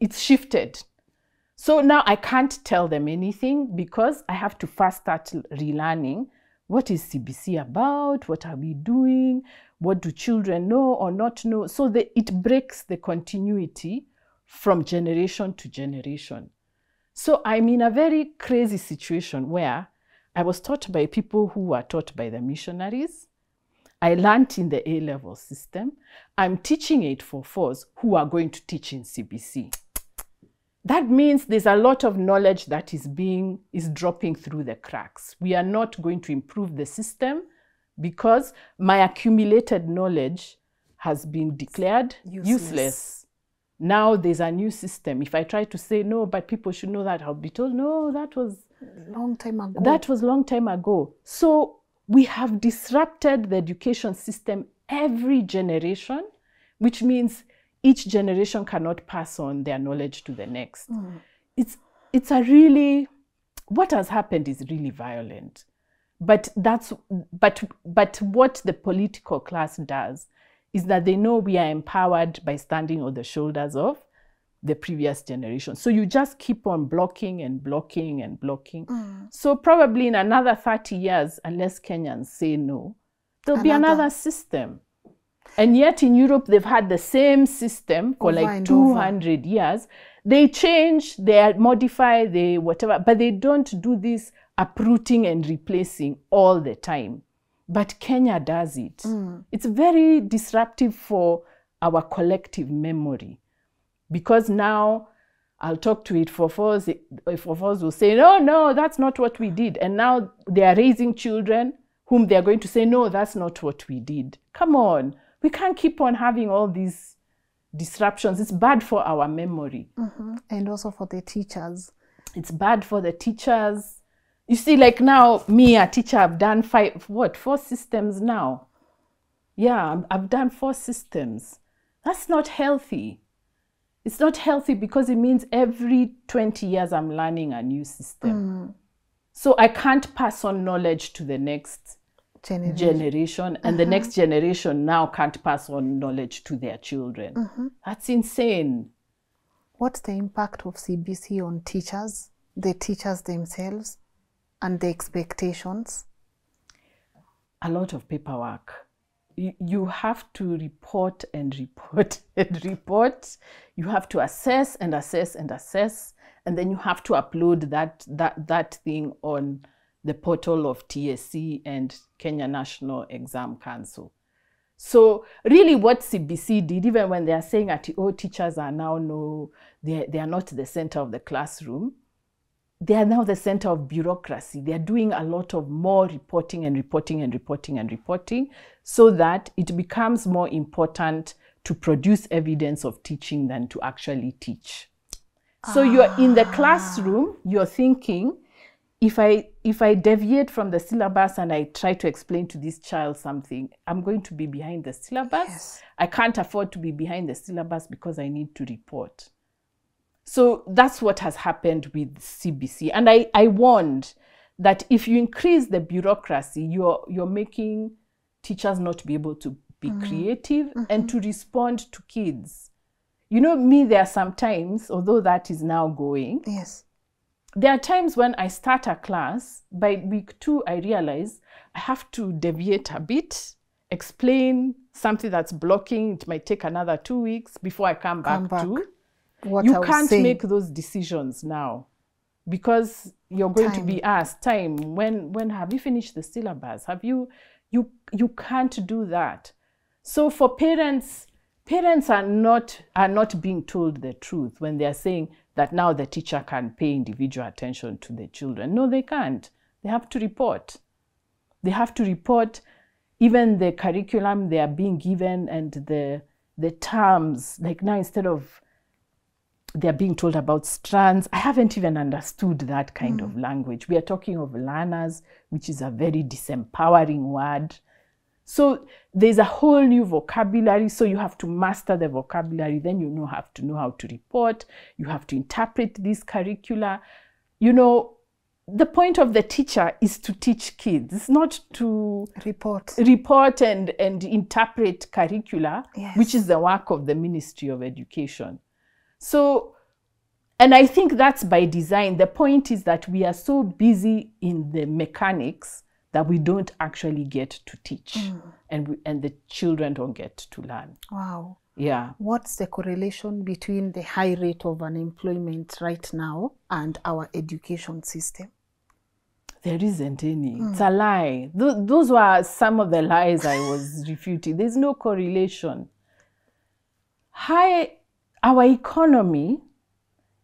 it's shifted. So now I can't tell them anything because I have to first start relearning. What is CBC about? What are we doing? What do children know or not know? So it breaks the continuity from generation to generation. So I'm in a very crazy situation where I was taught by people who were taught by the missionaries. I learned in the A-level system. I'm teaching 844s who are going to teach in CBC. That means there's a lot of knowledge that is dropping through the cracks. We are not going to improve the system because my accumulated knowledge has been declared useless. Now there's a new system. If I try to say, no, but people should know that, I'll be told, no, that was long time ago. That was long time ago. So we have disrupted the education system every generation, which means each generation cannot pass on their knowledge to the next. It's a really, what has happened is really violent. But what the political class does is that they know we are empowered by standing on the shoulders of the previous generation. So you just keep on blocking and blocking and blocking. So probably in another 30 years, unless Kenyans say no, there'll be another system. And yet in Europe, they've had the same system for like 200 years. They change, they modify, they whatever, but they don't do this uprooting and replacing all the time. But Kenya does it. It's very disruptive for our collective memory. Because now I'll talk to 844s, 844s will say, no, that's not what we did. And now they are raising children whom they are going to say, no, that's not what we did. Come on. We can't keep on having all these disruptions. It's bad for our memory. And also for the teachers. It's bad for the teachers. You see, like now, me, a teacher, I've done 4 systems now. Yeah, I've done 4 systems. That's not healthy. It's not healthy because it means every 20 years I'm learning a new system. So I can't pass on knowledge to the next generation, and the next generation now can't pass on knowledge to their children. That's insane. What's the impact of CBC on teachers, the teachers themselves, and the expectations? A lot of paperwork. You have to report and report and report. You have to assess and assess and assess, and then you have to upload that thing on the portal of TSC and Kenya National Exam Council. So really what CBC did, even when they are saying that, oh, teachers are now they are not the center of the classroom, they are now the center of bureaucracy. They are doing a lot of more reporting and reporting and reporting and reporting so that it becomes more important to produce evidence of teaching than to actually teach. So you're in the classroom, you're thinking, if I deviate from the syllabus and I try to explain to this child something, I'm going to be behind the syllabus. Yes. I can't afford to be behind the syllabus because I need to report. So that's what has happened with CBC. And I warned that if you increase the bureaucracy, you're making teachers not be able to be creative, and to respond to kids. You know, me, there are some times, although that is now going, Yes. there are times when I start a class, by week 2, I realize I have to deviate a bit, explain something that's blocking. It might take another 2 weeks before I come back to. What You I was can't saying. make those decisions now because you're going to be asked, time, when have you finished the syllabus? Have you can't do that. So for parents are not being told the truth when they're saying that now the teacher can pay individual attention to the children. No, they can't. They have to report. They have to report even the curriculum they are being given and the terms. Like now, instead of they're being told about strands, I haven't even understood that kind of language. We are talking of learners, which is a very disempowering word. So there's a whole new vocabulary. So you have to master the vocabulary. Then you have to know how to report. You have to interpret these curricula. You know, the point of the teacher is to teach kids. It's not to report and interpret curricula, yes, which is the work of the Ministry of Education. So, and I think that's by design. The point is that we are so busy in the mechanics that we don't actually get to teach, and the children don't get to learn. Wow. Yeah. What's the correlation between the high rate of unemployment right now and our education system? There isn't any. It's a lie. Those were some of the lies I was refuting. There's no correlation. Our economy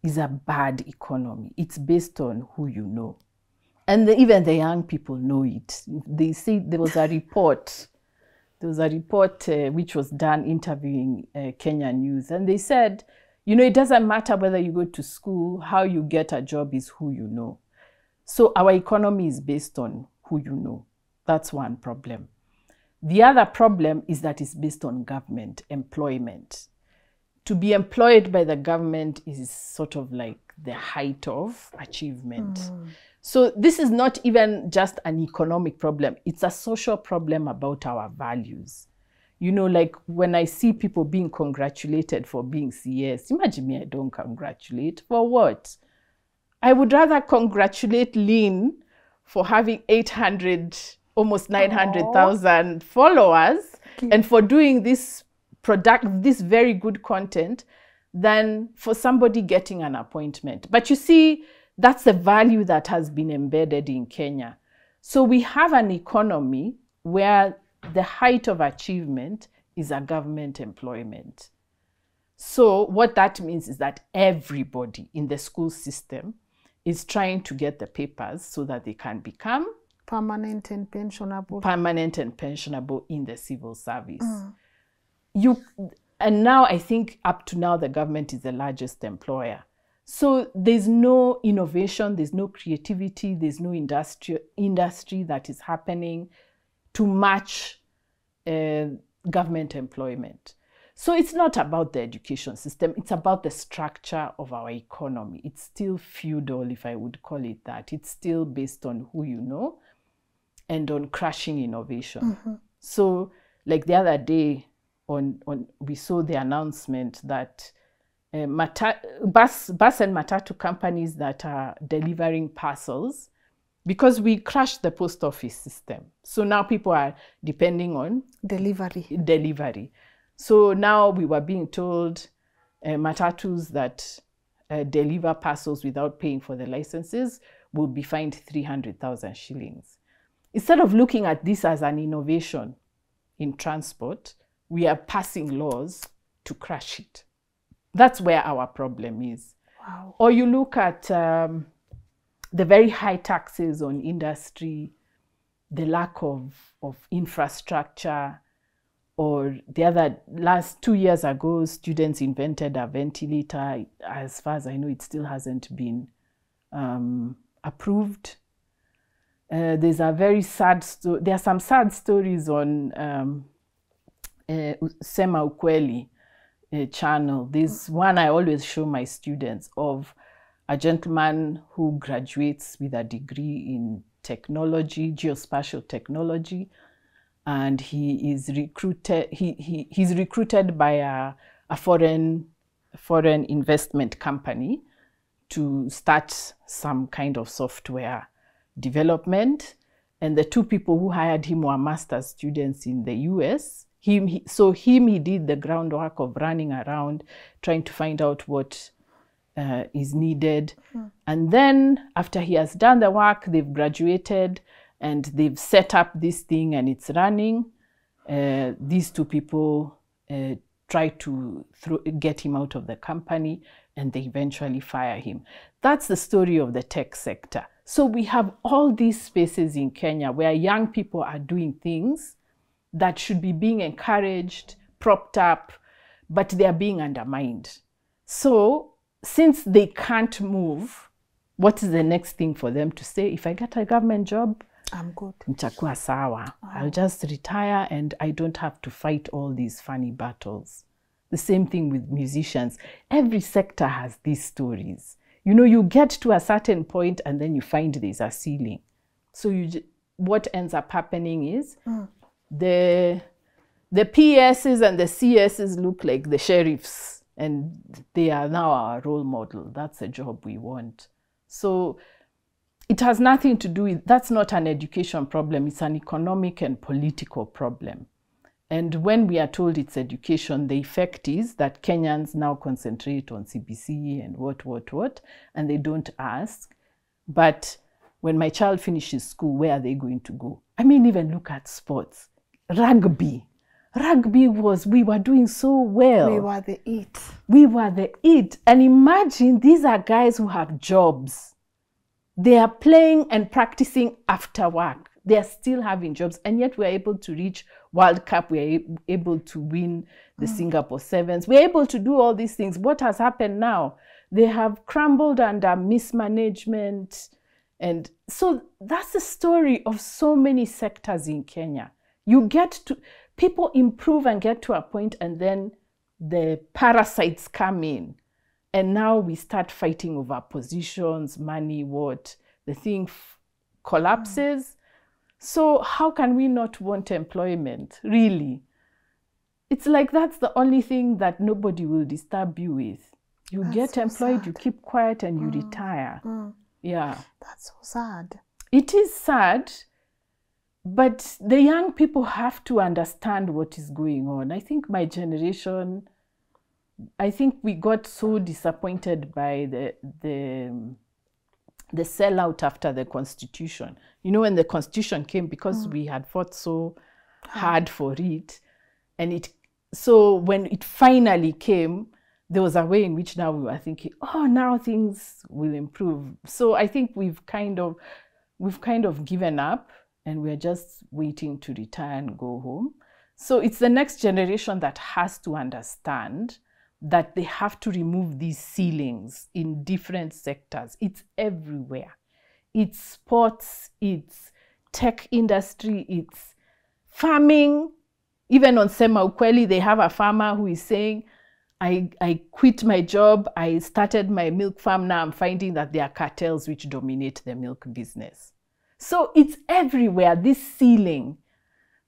is a bad economy. It's based on who you know. And even the young people know it. They say there was a report. There was a report which was done interviewing Kenyan youth. And they said, you know, it doesn't matter whether you go to school, how you get a job is who you know. So our economy is based on who you know. That's one problem. The other problem is that it's based on government employment. To be employed by the government is sort of like the height of achievement. So this is not even just an economic problem. It's a social problem about our values. You know, like when I see people being congratulated for being CS, imagine me, I don't congratulate. For what? I would rather congratulate Lynn for having 800, almost 900,000 followers, and for doing this very good content than for somebody getting an appointment. But you see, that's the value that has been embedded in Kenya. So we have an economy where the height of achievement is a government employment. So what that means is that everybody in the school system is trying to get the papers so that they can become permanent and pensionable in the civil service. And now I think up to now the government is the largest employer. So there's no innovation, there's no creativity, there's no industry that is happening to match government employment. So it's not about the education system, it's about the structure of our economy. It's still feudal, if I would call it that. It's still based on who you know and on crushing innovation. So like the other day, we saw the announcement that bus and matatu companies that are delivering parcels, because we crashed the post office system. So now people are depending on delivery. So now we were being told matatus that deliver parcels without paying for the licenses will be fined 300,000 shillings. Instead of looking at this as an innovation in transport, we are passing laws to crush it. That's where our problem is. Wow. Or you look at the very high taxes on industry, the lack of infrastructure, or the other, last 2 years ago, students invented a ventilator. As far as I know, it still hasn't been approved. There's a very sad story. There are some sad stories on Sema Ukweli channel. There's one I always show my students of a gentleman who graduates with a degree in technology, geospatial technology, and he is recruited. He's recruited by a foreign investment company to start some kind of software development. And the two people who hired him were master's students in the US. He did the groundwork of running around, trying to find out what is needed. And then after he has done the work, they've graduated and they've set up this thing and it's running. These two people try to get him out of the company, and they eventually fire him. That's the story of the tech sector. So we have all these spaces in Kenya where young people are doing things that should be being encouraged, propped up, but they are being undermined. So since they can't move, what is the next thing for them to say? If I get a government job, I'm good. Nitakuwa sawa. I'll just retire and I don't have to fight all these funny battles. The same thing with musicians. Every sector has these stories. You know, you get to a certain point and then you find there's a ceiling. So what ends up happening is the PSs and the CSs look like the sheriffs, and they are now our role model. That's a job we want. So it has nothing to do with, that's not an education problem, it's an economic and political problem. And when we are told it's education, the effect is that Kenyans now concentrate on CBC and what, and they don't ask. But when my child finishes school, where are they going to go? I mean, even look at sports. Rugby. Rugby we were doing so well. We were the it. We were the it. And imagine, these are guys who have jobs. They are playing and practicing after work. They are still having jobs, and yet we're able to reach World Cup. We're able to win the Singapore Sevens. We're able to do all these things. What has happened now? They have crumbled under mismanagement. And so that's the story of so many sectors in Kenya. People improve and get to a point, and then the parasites come in. And now we start fighting over positions, money, what. The thing collapses. So how can we not want employment, really? It's like that's the only thing that nobody will disturb you with. You get so employed, sad. You keep quiet, and you retire. Yeah. That's so sad. It is sad, but the young people have to understand what is going on. I think my generation, we got so disappointed by the sellout after the Constitution. You know, when the Constitution came, because we had fought so hard for it, and so when it finally came, there was a way in which now we were thinking, oh, now things will improve. So I think we've kind of given up, and we're just waiting to retire and go home. So it's the next generation that has to understand that they have to remove these ceilings in different sectors. It's everywhere. It's sports, it's tech industry, it's farming. Even on Sema Ukweli, they have a farmer who is saying, I quit my job, I started my milk farm, now I'm finding that there are cartels which dominate the milk business. So it's everywhere, this ceiling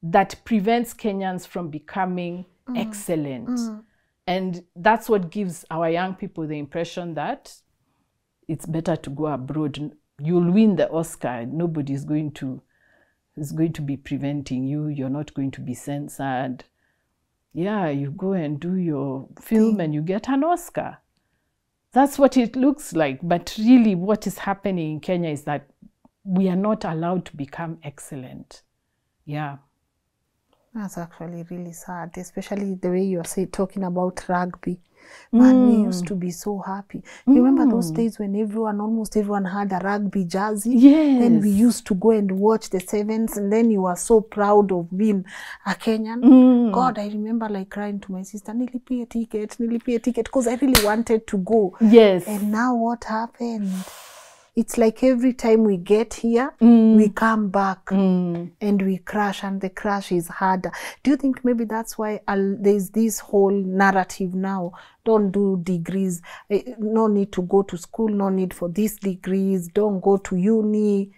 that prevents Kenyans from becoming excellent. And that's what gives our young people the impression that it's better to go abroad. You'll win the Oscar. Nobody is going to be preventing you. You're not going to be censored. Yeah, you go and do your film and you get an Oscar. That's what it looks like. But really what is happening in Kenya is that we are not allowed to become excellent. Yeah. That's actually really sad, especially the way you are talking about rugby. Man, we used to be so happy. You remember those days when almost everyone had a rugby jersey? Yes. Then we used to go and watch the sevens, and then you were so proud of being a Kenyan. God, I remember like crying to my sister, nilipia ticket, because I really wanted to go. Yes. And now what happened? It's like every time we get here, we come back and we crash, and the crash is harder. Do you think maybe that's why there's this whole narrative now? Don't do degrees. No need to go to school. No need for these degrees. Don't go to uni.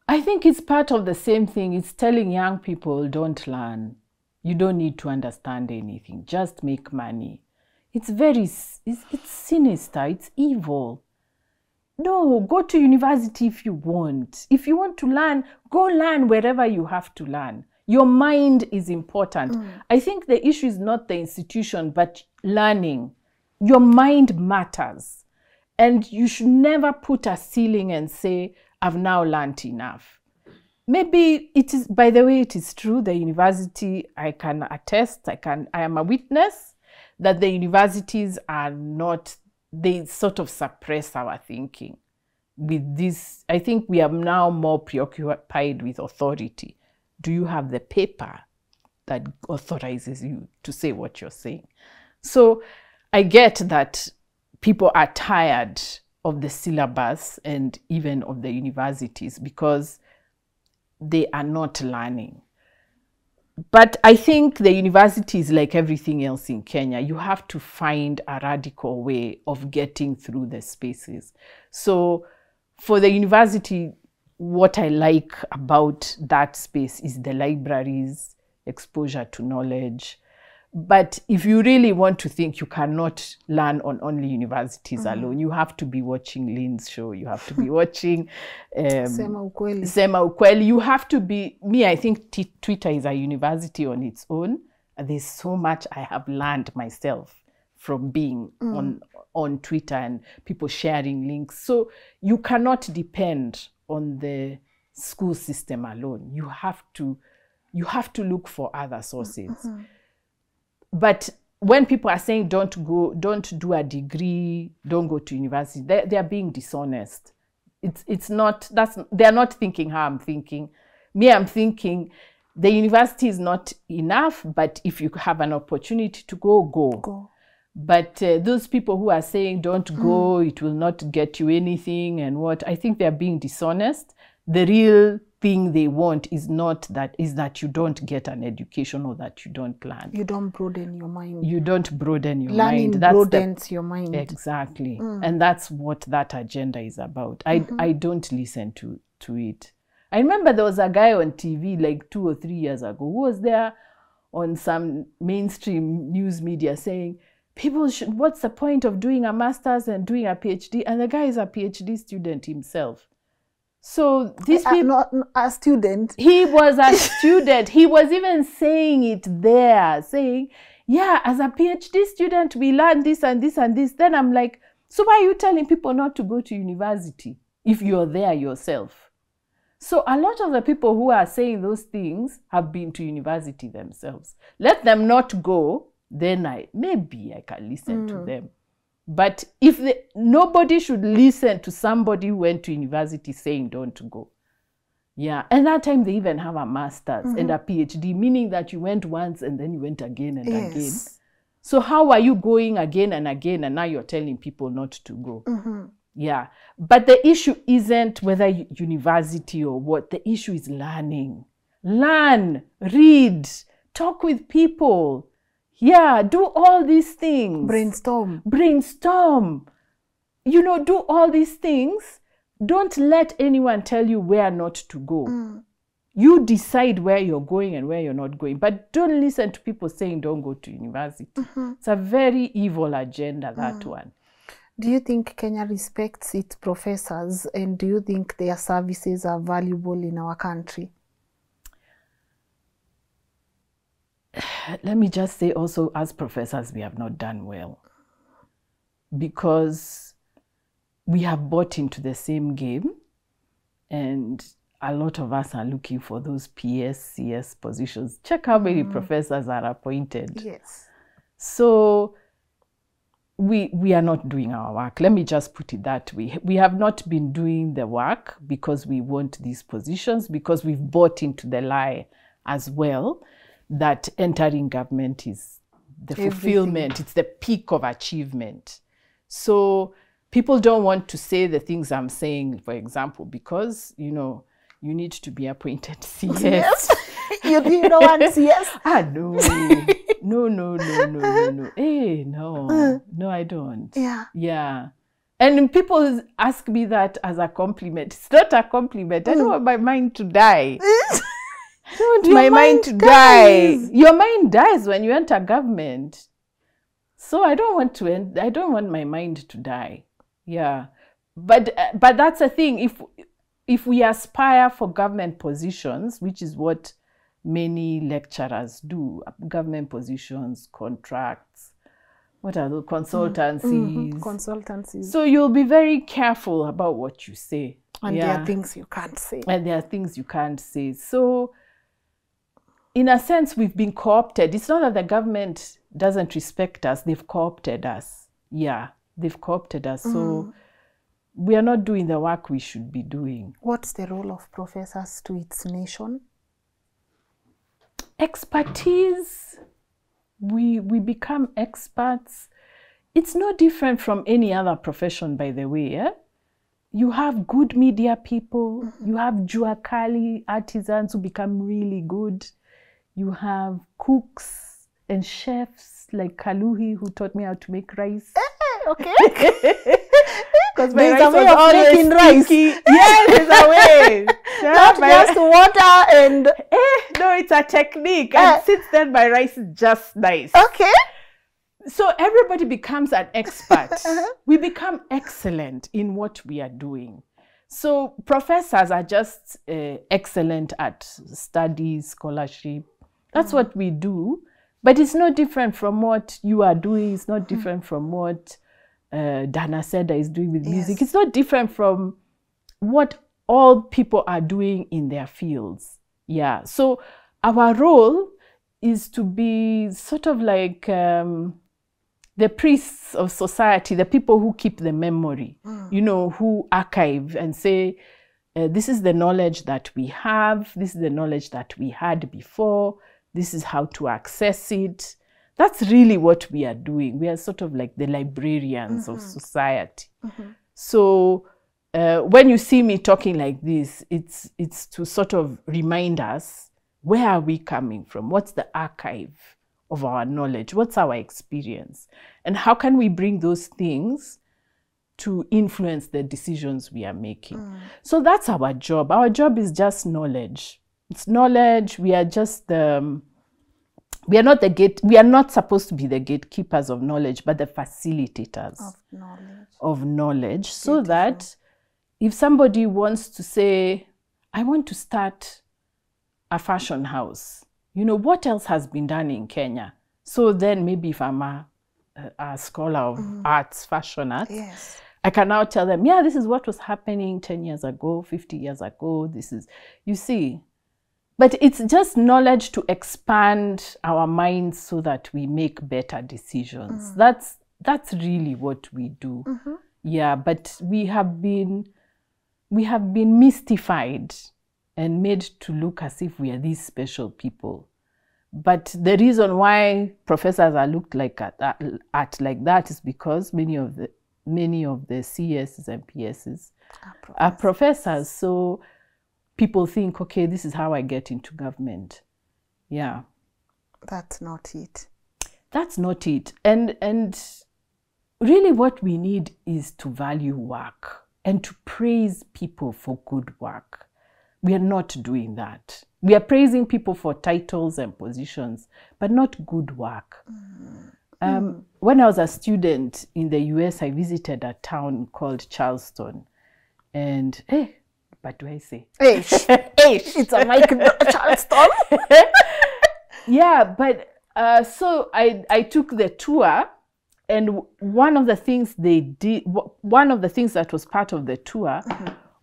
I think it's part of the same thing. It's telling young people, don't learn. You don't need to understand anything. Just make money. It's sinister. It's evil. No, go to university if you want. If you want to learn, go learn wherever you have to learn. Your mind is important. I think the issue is not the institution, but learning. Your mind matters. And you should never put a ceiling and say, I've now learned enough. Maybe it is, by the way, it is true, the university, I can attest, I am a witness that the universities are not, they sort of suppress our thinking. With this, I think we are now more preoccupied with authority. Do you have the paper that authorizes you to say what you're saying? So I get that people are tired of the syllabus and even of the universities because they are not learning. But I think the university is like everything else in Kenya. You have to find a radical way of getting through the spaces. So for the university, what I like about that space is the libraries, exposure to knowledge. But if you really want to think, you cannot learn on only universities alone. You have to be watching Lynn's show. You have to be watching Sema Ukweli. Sema Ukweli. You have to be, I think Twitter is a university on its own. There's so much I have learned myself from being on Twitter and people sharing links. So you cannot depend on the school system alone. You have to look for other sources. But when people are saying don't do a degree, don't go to university, they are being dishonest. It's not, they're not thinking how I'm thinking. I'm thinking the university is not enough, but if you have an opportunity to go. But those people who are saying don't go, it will not get you anything and what, I think they're being dishonest. The real thing they want is that you don't get an education or that you don't learn. You don't broaden your mind. You don't broaden your Learning mind. broadens your mind. Exactly. And that's what that agenda is about. I don't listen to it. I remember there was a guy on TV like 2 or 3 years ago who was there on some mainstream news media saying, what's the point of doing a master's and doing a PhD? And the guy is a PhD student himself. So these people, not a student. He was a student. He was even saying it there, saying, yeah, as a PhD student, we learn this and this and this. Then I'm like, so why are you telling people not to go to university if you're there yourself? So a lot of the people who are saying those things have been to university themselves. Let them not go, then maybe I can listen to them. But nobody should listen to somebody who went to university saying don't go. Yeah, and that time they even have a master's and a PhD, meaning that you went once and then you went again and again. So how are you going again and again and now you're telling people not to go? Yeah, but the issue isn't whether university or what. The issue is learning. Learn, read, talk with people. Yeah, do all these things. Brainstorm. You know, do all these things. Don't let anyone tell you where not to go. You decide where you're going and where you're not going. But don't listen to people saying don't go to university. It's a very evil agenda, that one. Do you think Kenya respects its professors, and do you think their services are valuable in our country? Let me just say also, as professors, we have not done well because we have bought into the same game, and a lot of us are looking for those PS, CS positions. Check how many professors are appointed. Yes. So we are not doing our work. Let me just put it that way. We have not been doing the work because we want these positions, because we've bought into the lie as well that entering government is the fulfillment, it's the peak of achievement. So people don't want to say the things I'm saying, for example, because, you know, you need to be appointed CS. Yes. You don't want CS? No. No. Hey, no. No, I don't. Yeah. Yeah. And people ask me that as a compliment. It's not a compliment. I don't want my mind to die. I don't want my mind to die. Your mind dies when you enter government. So I don't want my mind to die. Yeah. But that's the thing. If we aspire for government positions, which is what many lecturers do, government positions, contracts, what are the consultancies? Consultancies. So you'll be very careful about what you say. And there are things you can't say. And there are things you can't say. So in a sense, we've been co-opted. It's not that the government doesn't respect us. They've co-opted us. Yeah, they've co-opted us. So we are not doing the work we should be doing. What's the role of professors to its nation? Expertise. We become experts. It's no different from any other profession, by the way. Eh? You have good media people. You have jua kali artisans who become really good. You have cooks and chefs like Kaluhi, who taught me how to make rice. Okay. Because there's a way of making rice. Yes, there's a way. Not just water and... no, it's a technique. And since then, my rice is just nice. Okay. So everybody becomes an expert. We become excellent in what we are doing. So professors are just excellent at studies, scholarship. That's what we do. But it's not different from what you are doing. It's not different from what Dana Seda is doing with music. It's not different from what all people are doing in their fields. Yeah. So our role is to be sort of like the priests of society, the people who keep the memory, you know, who archive and say, this is the knowledge that we have. This is the knowledge that we had before. This is how to access it. That's really what we are doing. We are sort of like the librarians of society. So when you see me talking like this, it's to sort of remind us, where are we coming from? What's the archive of our knowledge? What's our experience? And how can we bring those things to influence the decisions we are making? So that's our job. Our job is just knowledge. It's knowledge. We are just we are not supposed to be the gatekeepers of knowledge, but the facilitators of knowledge. So that if somebody wants to say, I want to start a fashion house, you know, what else has been done in Kenya? So then maybe if I'm a scholar of arts, fashion arts, I can now tell them, yeah, this is what was happening 10 years ago, 50 years ago. This is, you see. But it's just knowledge to expand our minds so that we make better decisions. That's really what we do. Yeah, but we have been mystified and made to look as if we are these special people. But the reason why professors are looked like at like that is because many of the CSs and PSs are professors. So people think, okay, this is how I get into government. Yeah. That's not it. That's not it. And really what we need is to value work and to praise people for good work. We are not doing that. We are praising people for titles and positions, but not good work. When I was a student in the US, I visited a town called Charleston. And, what do I say? It's a mic, Charleston. Yeah, but so I took the tour, and one of the things they did, one of the things that was part of the tour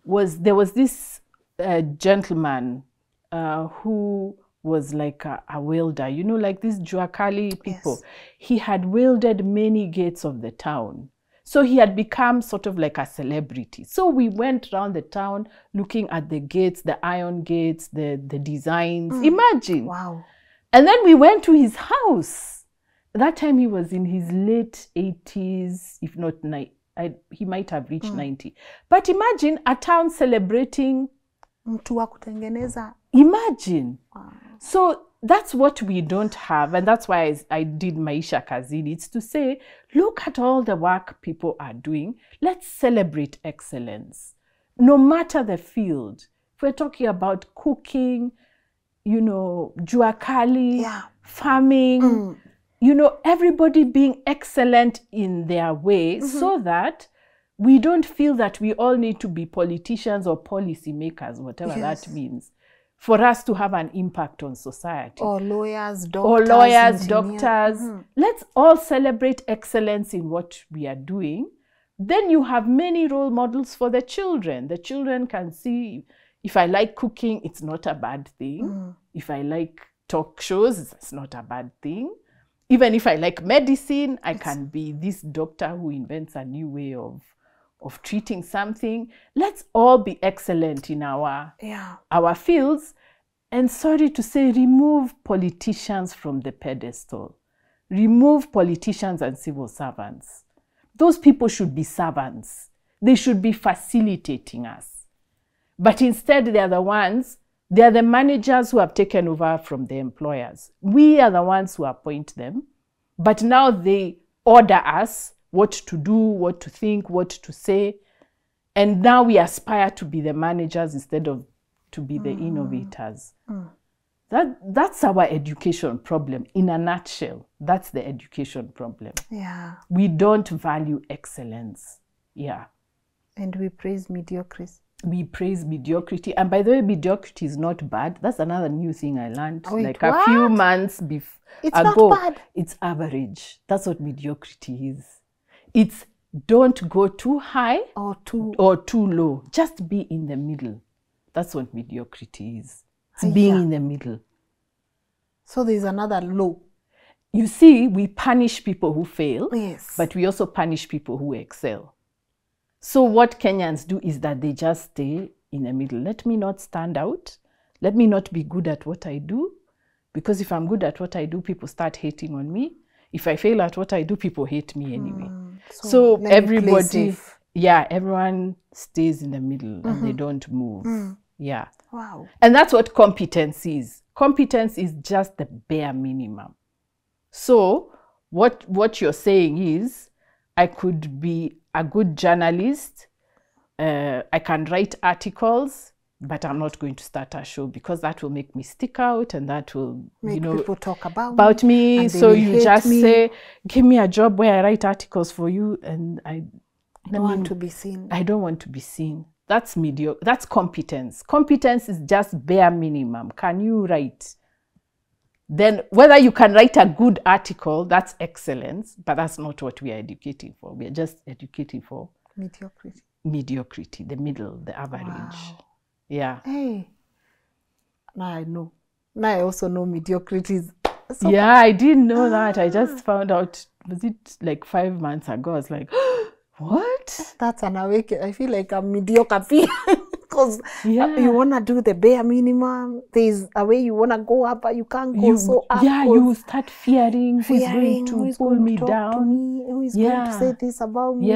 was there was this gentleman who was like a welder, you know, like these Juakali people. He had welded many gates of the town. So he had become sort of like a celebrity. So we went around the town looking at the gates, the iron gates, the designs. Imagine. Wow. And then we went to his house. That time he was in his late 80s, if not 90. He might have reached 90. But imagine a town celebrating. Mtu wa kutengeneza. Imagine. Wow. So that's what we don't have. And that's why I did Maisha Kazini. It's to say, look at all the work people are doing. Let's celebrate excellence, no matter the field. If we're talking about cooking, you know, jua kali, farming, you know, everybody being excellent in their way so that we don't feel that we all need to be politicians or policy makers, whatever that means, for us to have an impact on society. Or lawyers, doctors. Let's all celebrate excellence in what we are doing. Then you have many role models for the children. The children can see, if I like cooking, it's not a bad thing. If I like talk shows, it's not a bad thing. Even if I like medicine, I can be this doctor who invents a new way of treating something. Let's all be excellent in our fields. And sorry to say, remove politicians from the pedestal. Remove politicians and civil servants. Those people should be servants. They should be facilitating us. But instead, they are the managers who have taken over from the employers. We are the ones who appoint them. But now they order us what to do, what to think, what to say. And now we aspire to be the managers instead of to be the innovators. That's our education problem. In a nutshell, that's the education problem. We don't value excellence. And we praise mediocrity. We praise mediocrity. And by the way, mediocrity is not bad. That's another new thing I learned Wait, a few months ago. Not bad. It's average. That's what mediocrity is. It's don't go too high or too low. Just be in the middle. That's what mediocrity is. It's being in the middle. So there's another low. You see, we punish people who fail, but we also punish people who excel. So what Kenyans do is that they just stay in the middle. Let me not stand out. Let me not be good at what I do. Because if I'm good at what I do, people start hating on me. If I fail at what I do, people hate me anyway. So everybody, everyone stays in the middle and they don't move. Wow. And that's what competence is. Competence is just the bare minimum. So what you're saying is, I could be a good journalist, I can write articles, but I'm not going to start a show because that will make me stick out and that will make people talk about me. So you just say, give me a job where I write articles for you, and I don't want to be seen. I don't want to be seen. That's mediocre. That's competence. Competence is just bare minimum. Can you write? Then whether you can write a good article, that's excellence, but that's not what we are educating for. We are just educating for mediocrity. Mediocrity, the middle, the average. Wow. Yeah. Hey, now I know. Now I also know mediocrity is. I didn't know that. I just found out, was it like 5 months ago? I was like, what? That's an awakening. I feel like I'm mediocre because you want to do the bare minimum. There's a way you want to go up, but you can't go so up. You start fearing who's going to pull me down. Who is going to say this about me?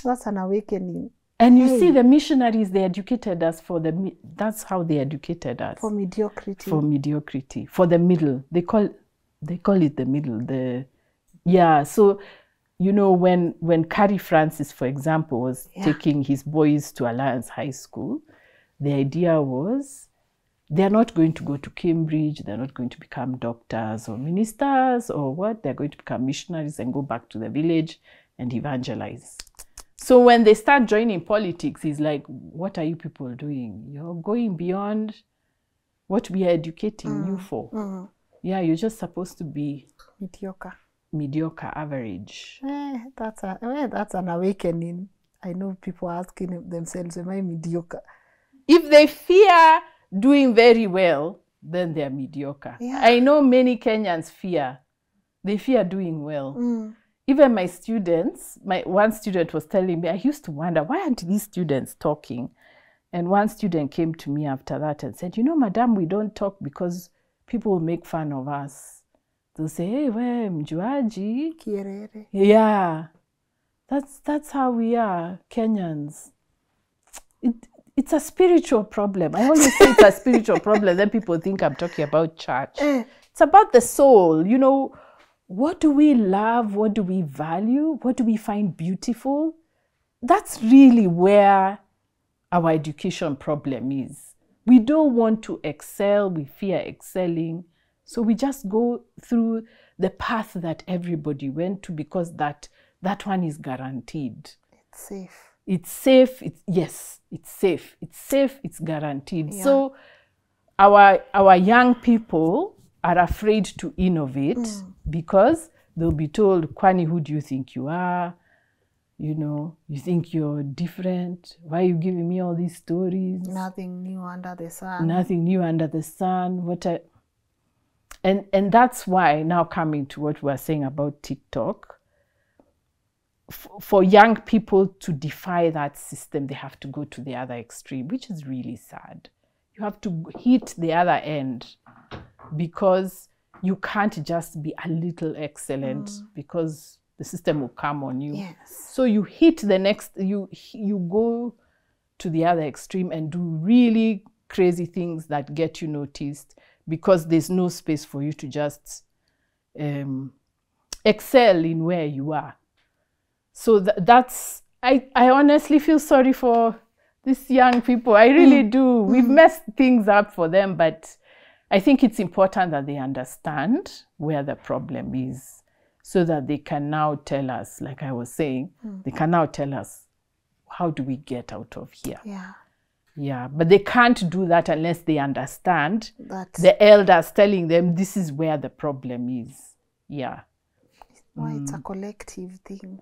That's an awakening. And you see, the missionaries, they educated us that's how they educated us. For mediocrity. For mediocrity. For the middle. They call it the middle. So, you know, when Carrie Francis, for example, was taking his boys to Alliance High School, the idea was they're not going to go to Cambridge, they're not going to become doctors or ministers or what, they're going to become missionaries and go back to the village and evangelize. So when they start joining politics, it's like, what are you people doing? You're going beyond what we are educating you for. You're just supposed to be mediocre, average. That's an awakening. I know people asking themselves, am I mediocre? If they fear doing very well, then they're mediocre. I know many Kenyans fear. They fear doing well. Even my students, one student was telling me, I used to wonder, why aren't these students talking? And one student came to me after that and said, you know, madam, we don't talk because people will make fun of us. They'll say, hey, mjuaji. Kierere. Yeah. That's how we are, Kenyans. it's a spiritual problem. I always say it's a spiritual problem. Then people think I'm talking about church. It's about the soul. You know, what do we love? What do we value? What do we find beautiful? That's really where our education problem is. We don't want to excel. We fear excelling. So we just go through the path that everybody went to because that one is guaranteed. It's safe. It's safe. Yes, it's safe. It's safe. It's guaranteed. Yeah. So our young people are afraid to innovate because they'll be told, Kwani, who do you think you are? You know, you think you're different. Why are you giving me all these stories? Nothing new under the sun. Nothing new under the sun. And that's why, now coming to what we were saying about TikTok, for young people to defy that system, they have to go to the other extreme, which is really sad. You have to hit the other end because you can't just be a little excellent because the system will come on you. Yes. So you hit the next, you go to the other extreme and do really crazy things that get you noticed because there's no space for you to just excel in where you are. So that's, I honestly feel sorry for these young people. I really do. We've messed things up for them, but I think it's important that they understand where the problem is so that they can now tell us, like I was saying, they can now tell us, how do we get out of here? Yeah. Yeah, but they can't do that unless they understand That's the elders telling them this is where the problem is. Yeah. why it's a collective thing.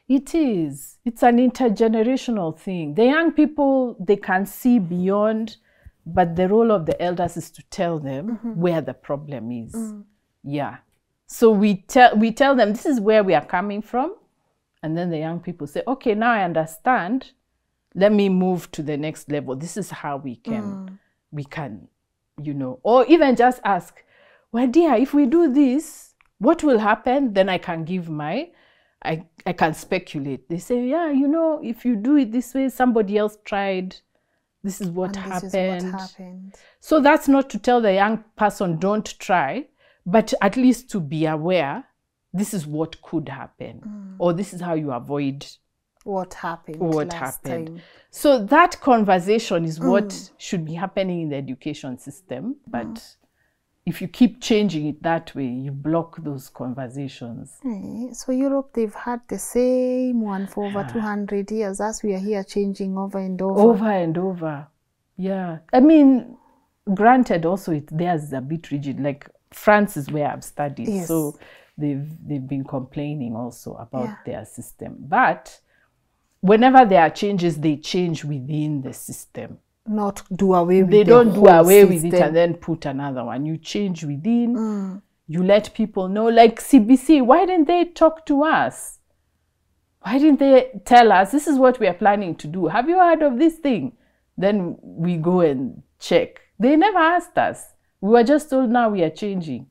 It is. It's an intergenerational thing. The young people, they can see beyond, but the role of the elders is to tell them where the problem is. Yeah. So we tell them this is where we are coming from. And then the young people say, okay, now I understand. Let me move to the next level. This is how we can, you know, or even just ask, well, dear, if we do this, what will happen? Then I can give I can speculate. They say, yeah, you know, if you do it this way, somebody else tried. This is what happened. So that's not to tell the young person, don't try, but at least to be aware, this is what could happen, or this is how you avoid what happened last time. So that conversation is what should be happening in the education system. But if you keep changing it that way, you block those conversations. So Europe, they've had the same one for over 200 years. As we are here changing over and over. Over and over. Yeah. I mean, granted also theirs is a bit rigid. Like France is where I've studied. Yes. So they've been complaining also about their system. But whenever there are changes, they change within the system. Not do away with it. They don't do away with it and then put another one. You change within. You let people know. Like CBC, why didn't they talk to us? Why didn't they tell us, this is what we are planning to do? Have you heard of this thing? Then we go and check. They never asked us. We were just told now we are changing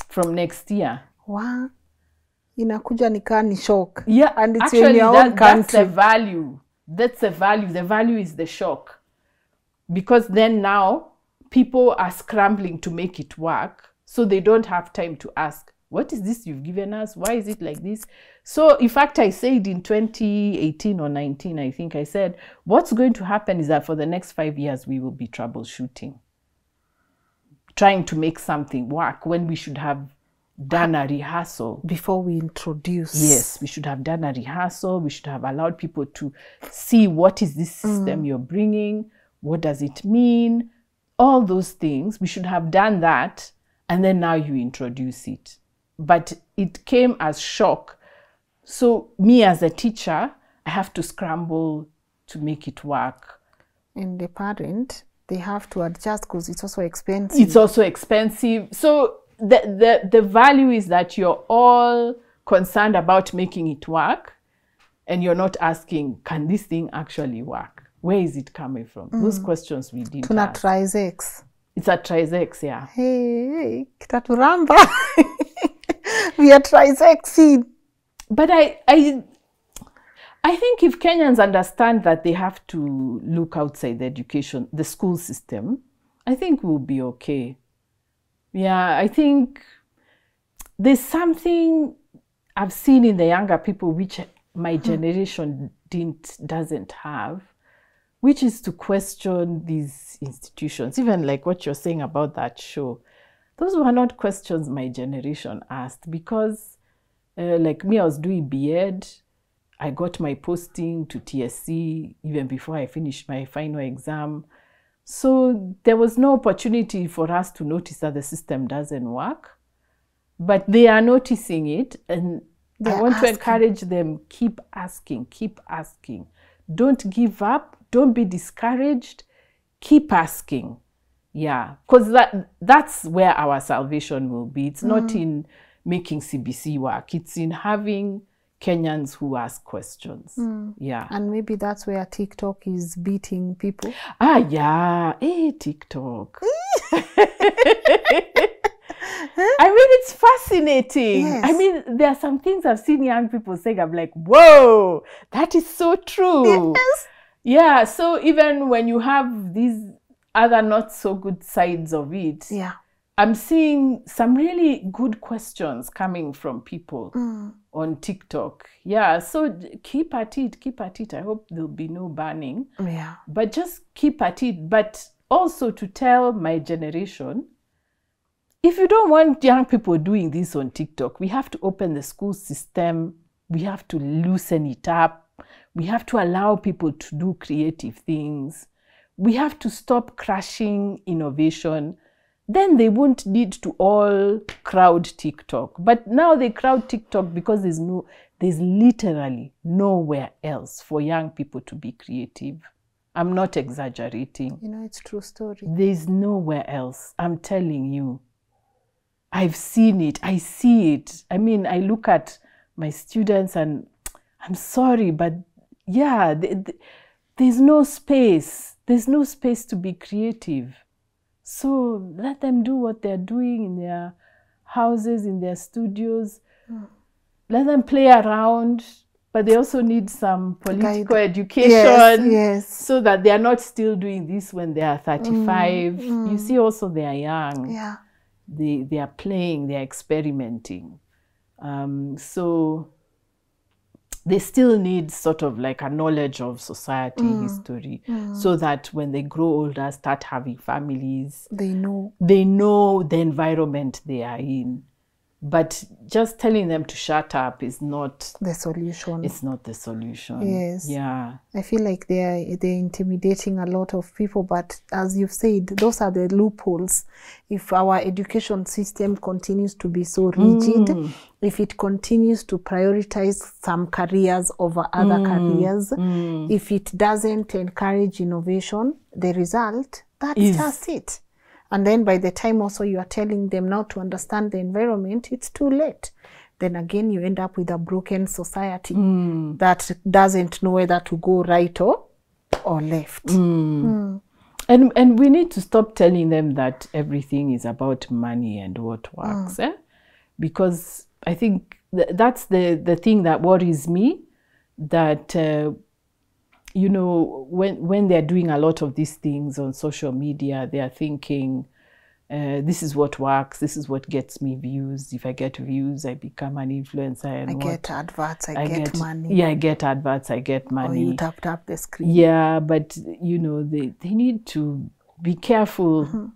from next year. Wow. Inakuja nika ni shock. Yeah, and it's actually, in your own country. That's the value. That's the value. The value is the shock. Because then now people are scrambling to make it work. So they don't have time to ask, what is this you've given us? Why is it like this? So in fact, I said in 2018 or 19, I think I said, what's going to happen is that for the next 5 years, we will be troubleshooting, trying to make something work when we should have done a rehearsal. Before we introduce. Yes, we should have done a rehearsal. We should have allowed people to see what is this system you're bringing. What does it mean? All those things. We should have done that. And then now you introduce it. But it came as shock. So me as a teacher, I have to scramble to make it work. And the parent, they have to adjust because it's also expensive. It's also expensive. So the value is that you're all concerned about making it work. And you're not asking, can this thing actually work? Where is it coming from? Those questions we didn't ask. Trisex. It's a trisex, yeah. Hey, kitaturamba. We are trisexing. But I think if Kenyans understand that they have to look outside the school system, I think we'll be okay. Yeah, I think there's something I've seen in the younger people which my generation doesn't have, which is to question these institutions. Even like what you're saying about that show. Those were not questions my generation asked, because like me, I was doing B.Ed. I got my posting to TSC even before I finished my final exam. So there was no opportunity for us to notice that the system doesn't work. But they are noticing it, and I want to encourage them, keep asking, keep asking. Don't give up, don't be discouraged, keep asking. Yeah, because that's where our salvation will be. It's not in making CBC work, it's in having Kenyans who ask questions. Yeah. And maybe that's where TikTok is beating people. Ah, yeah. Hey, TikTok. I mean, it's fascinating. Yes. I mean, there are some things I've seen young people saying, I'm like, whoa, that is so true. Yes. Yeah, so even when you have these other not so good sides of it, Yeah. I'm seeing some really good questions coming from people on TikTok. Yeah, so keep at it, keep at it. I hope there'll be no banning. Yeah. But just keep at it. But also to tell my generation, if you don't want young people doing this on TikTok, we have to open the school system. We have to loosen it up. We have to allow people to do creative things. We have to stop crushing innovation. Then they won't need to all crowd TikTok. But now they crowd TikTok because there's literally nowhere else for young people to be creative. I'm not exaggerating. You know, it's a true story. There's nowhere else. I'm telling you. I've seen it. I see it. I mean, I look at my students and I'm sorry, but yeah, there's no space. There's no space to be creative. So let them do what they're doing in their houses, in their studios. Let them play around, but they also need some political education. Yes. So that they are not still doing this when they are 35. You see, also they are young. Yeah. They are playing, they are experimenting. So they still need sort of like a knowledge of society, history, so that when they grow older, start having families, they know the environment they are in. But just telling them to shut up is not the solution. It's not the solution. Yes. Yeah. I feel like they're intimidating a lot of people, but as you've said, those are the loopholes. If our education system continues to be so rigid, if it continues to prioritize some careers over other careers, if it doesn't encourage innovation, the result, that's just it. And then by the time also you are telling them now to understand the environment, it's too late. Then again, you end up with a broken society that doesn't know whether to go right or left. And we need to stop telling them that everything is about money and what works. Because I think that's the thing that worries me, that you know, when they're doing a lot of these things on social media, they are thinking, this is what works, this is what gets me views. If I get views, I become an influencer. And I get adverts, I get money. Yeah, I get adverts, I get money. Or you tap the screen. Yeah, but, you know, they need to be careful.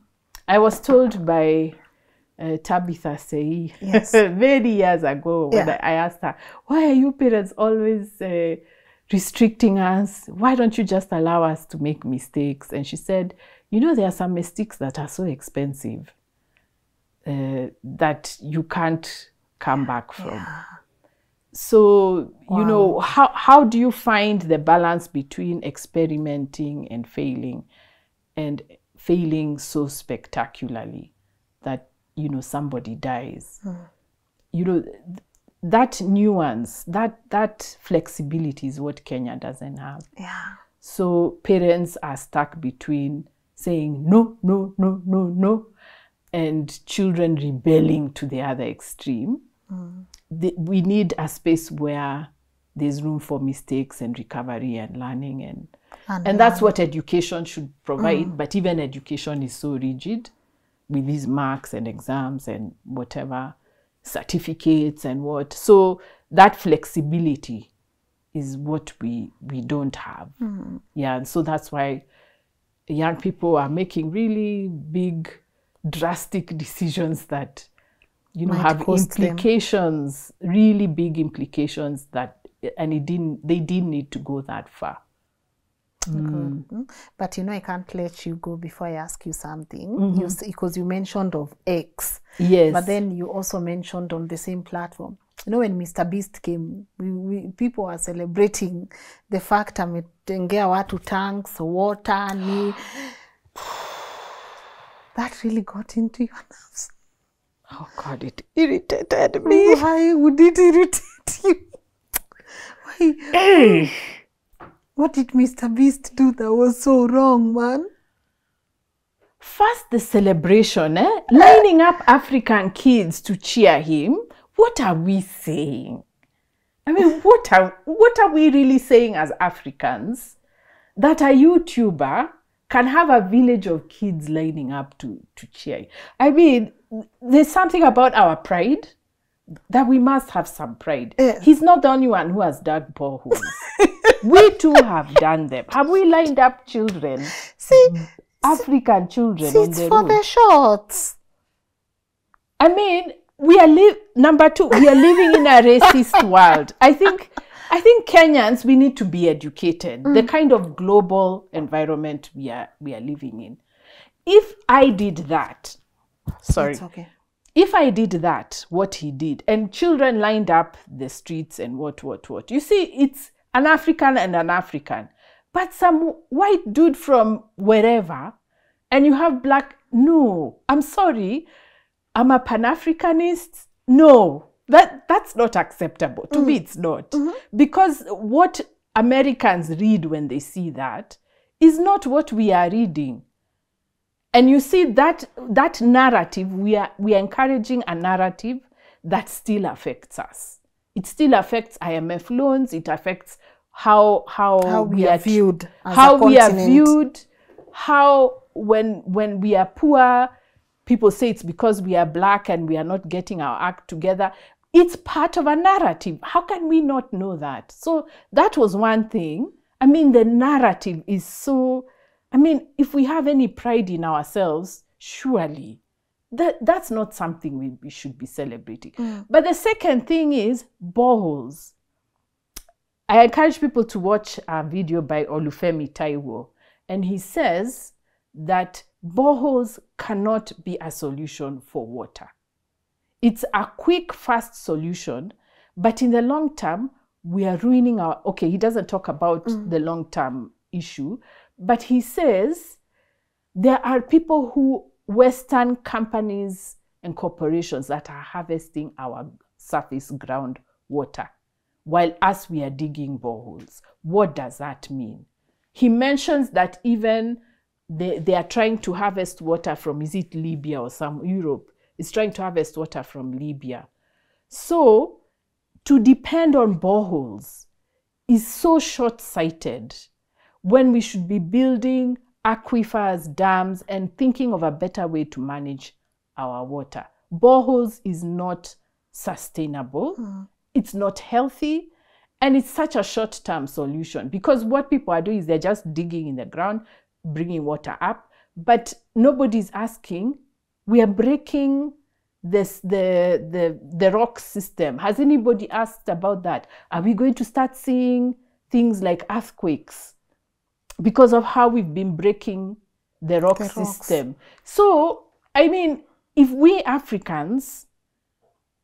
I was told by Tabitha Sei, many years ago, when I asked her, why are you parents always restricting us? Why don't you just allow us to make mistakes? And she said, you know, there are some mistakes that are so expensive that you can't come back from. So, you know, how do you find the balance between experimenting and failing so spectacularly that, you know, somebody dies? You know, that nuance, that flexibility is what Kenya doesn't have. So parents are stuck between saying no, no, no, no, no, and children rebelling to the other extreme. We need a space where there's room for mistakes and recovery and learning, and that's what education should provide. But even education is so rigid with these marks and exams and whatever, certificates and what. So that flexibility is what we don't have. Yeah, and so that's why young people are making really big, drastic decisions that, you know, have implications, really big implications that, and they didn't need to go that far. But you know, I can't let you go before I ask you something. Because you mentioned of X. Yes. But then you also mentioned on the same platform. You know, when Mr. Beast came, people were celebrating the fact ametengea watu tanks, water, that really got into your nerves. Oh God, it irritated me. Why would it irritate you? Why? Hey. What did Mr. Beast do that was so wrong, man? First, the celebration, lining up African kids to cheer him. What are we saying? I mean, what are we really saying as Africans? That a YouTuber can have a village of kids lining up to cheer. I mean, there's something about our pride that we must have some pride. He's not the only one who has dug boreholes. We too have done them. Have we lined up children? African children on the road? It's for the shots. I mean, number two, we are living in a racist world. I think Kenyans, we need to be educated. The kind of global environment we are living in. If I did that, It's okay. If I did that, what he did, and children lined up the streets and what. You see, it's an African and an African. But some white dude from wherever, and you have black, no, I'm sorry, I'm a Pan-Africanist. No, that's not acceptable. To me, it's not. Because what Americans read when they see that is not what we are reading. And you see that narrative, we are encouraging a narrative that still affects us. It still affects IMF loans. It affects how we are viewed, how when we are poor, people say it's because we are black and we are not getting our act together. It's part of a narrative. How can we not know that? So that was one thing. I mean, the narrative is so, I mean, if we have any pride in ourselves, surely that's not something we should be celebrating. But the second thing is boreholes. I encourage people to watch a video by Olufemi Taiwo, and he says that boreholes cannot be a solution for water. It's a quick, fast solution, but in the long term, we are ruining our, okay, he doesn't talk about the long-term issue, but he says there are people who, Western companies and corporations that are harvesting our surface ground water, while us, we are digging boreholes. What does that mean? He mentions that even they are trying to harvest water from, is it Libya or some, Europe is trying to harvest water from Libya. So to depend on boreholes is so short-sighted when we should be building aquifers, dams, and thinking of a better way to manage our water. Boreholes is not sustainable. It's not healthy. And it's such a short-term solution because what people are doing is they're just digging in the ground, bringing water up, but nobody's asking, we are breaking the rock system. Has anybody asked about that? Are we going to start seeing things like earthquakes because of how we've been breaking the rock system? So, I mean, if we Africans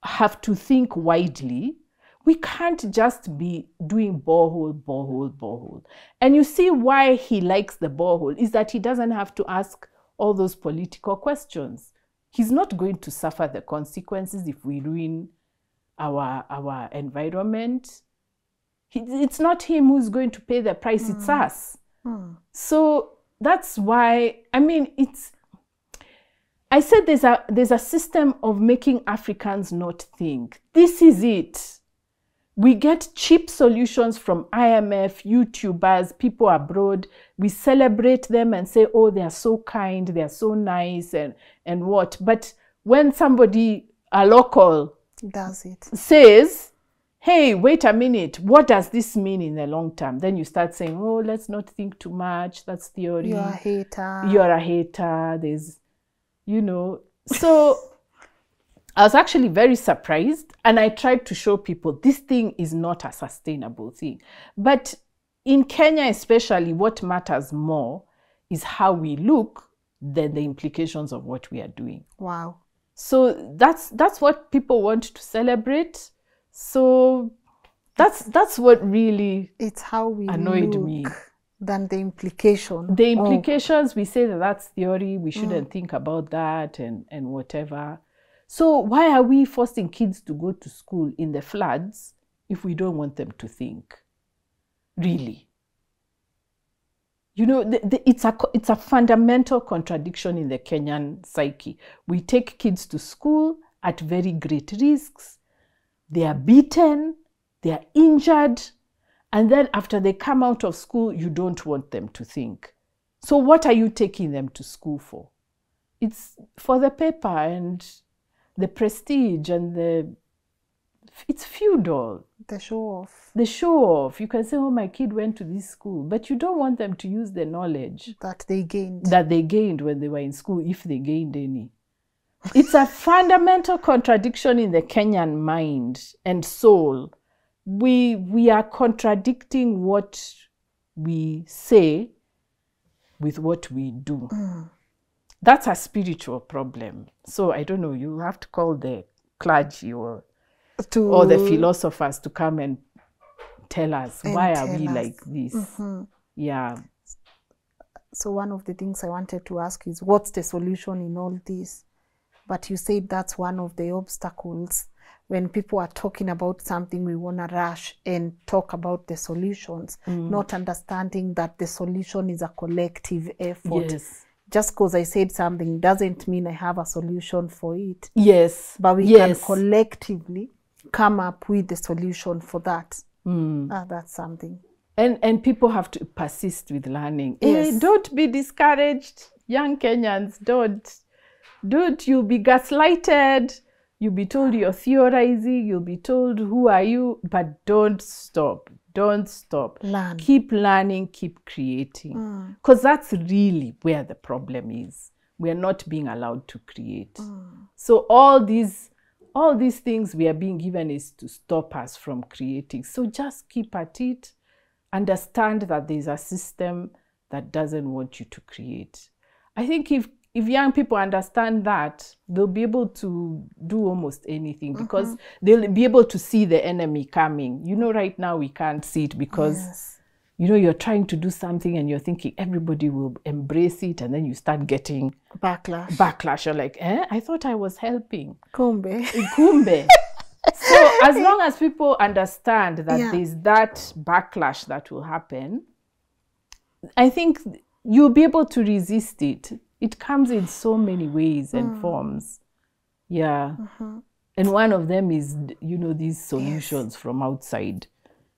have to think widely, we can't just be doing borehole. And you see why he likes the borehole is that he doesn't have to ask all those political questions. He's not going to suffer the consequences if we ruin our environment. It's not him who's going to pay the price, it's us. So that's why, I mean, I said there's a system of making Africans not think. This is it. We get cheap solutions from IMF, YouTubers, people abroad. We celebrate them and say, oh, they are so kind, they are so nice, and what. But when somebody, a local, does it, says, hey, wait a minute, what does this mean in the long term? Then you start saying, oh, let's not think too much. That's theory. You're a hater. You're a hater. There's, you know. So I was actually very surprised, and I tried to show people this thing is not a sustainable thing. But in Kenya especially, what matters more is how we look than the implications of what we are doing. Wow. So that's what people want to celebrate. So that's what really it's how we annoyed look me. Than the implication. The implications, we say that that's theory, we shouldn't think about that and whatever. So why are we forcing kids to go to school in the floods if we don't want them to think? Really? You know, it's a fundamental contradiction in the Kenyan psyche. We take kids to school at very great risks. They are beaten, they are injured, and then after they come out of school, you don't want them to think. So what are you taking them to school for? It's for the paper and the prestige and it's feudal. The show off. The show off. You can say, oh, my kid went to this school, but you don't want them to use the knowledge that they gained. That they gained when they were in school, if they gained any. It's a fundamental contradiction in the Kenyan mind and soul. We are contradicting what we say with what we do. That's a spiritual problem. So I don't know, you have to call the clergy or the philosophers to come and tell us why are we like this. Yeah. So one of the things I wanted to ask is, what's the solution in all this? But you said that's one of the obstacles. When people are talking about something, we want to rush and talk about the solutions, not understanding that the solution is a collective effort. Yes. Just because I said something doesn't mean I have a solution for it. Yes. But we can collectively come up with the solution for that. That's something. And people have to persist with learning. Yes. Hey, don't be discouraged. Young Kenyans, don't. You'll be gaslighted. You'll be told you're theorizing. You'll be told, who are you? But don't stop. Don't stop. Learn. Keep learning, keep creating. Because that's really where the problem is. We are not being allowed to create. So all these things we are being given is to stop us from creating. So just keep at it. Understand that there's a system that doesn't want you to create. I think if young people understand that, they'll be able to do almost anything because they'll be able to see the enemy coming. You know, right now we can't see it because, you know, you're trying to do something and you're thinking everybody will embrace it, and then you start getting backlash. You're like, I thought I was helping. Kumbe. So as long as people understand that there's that backlash that will happen, I think you'll be able to resist it. It comes in so many ways and forms. Yeah. And one of them is, you know, these solutions from outside.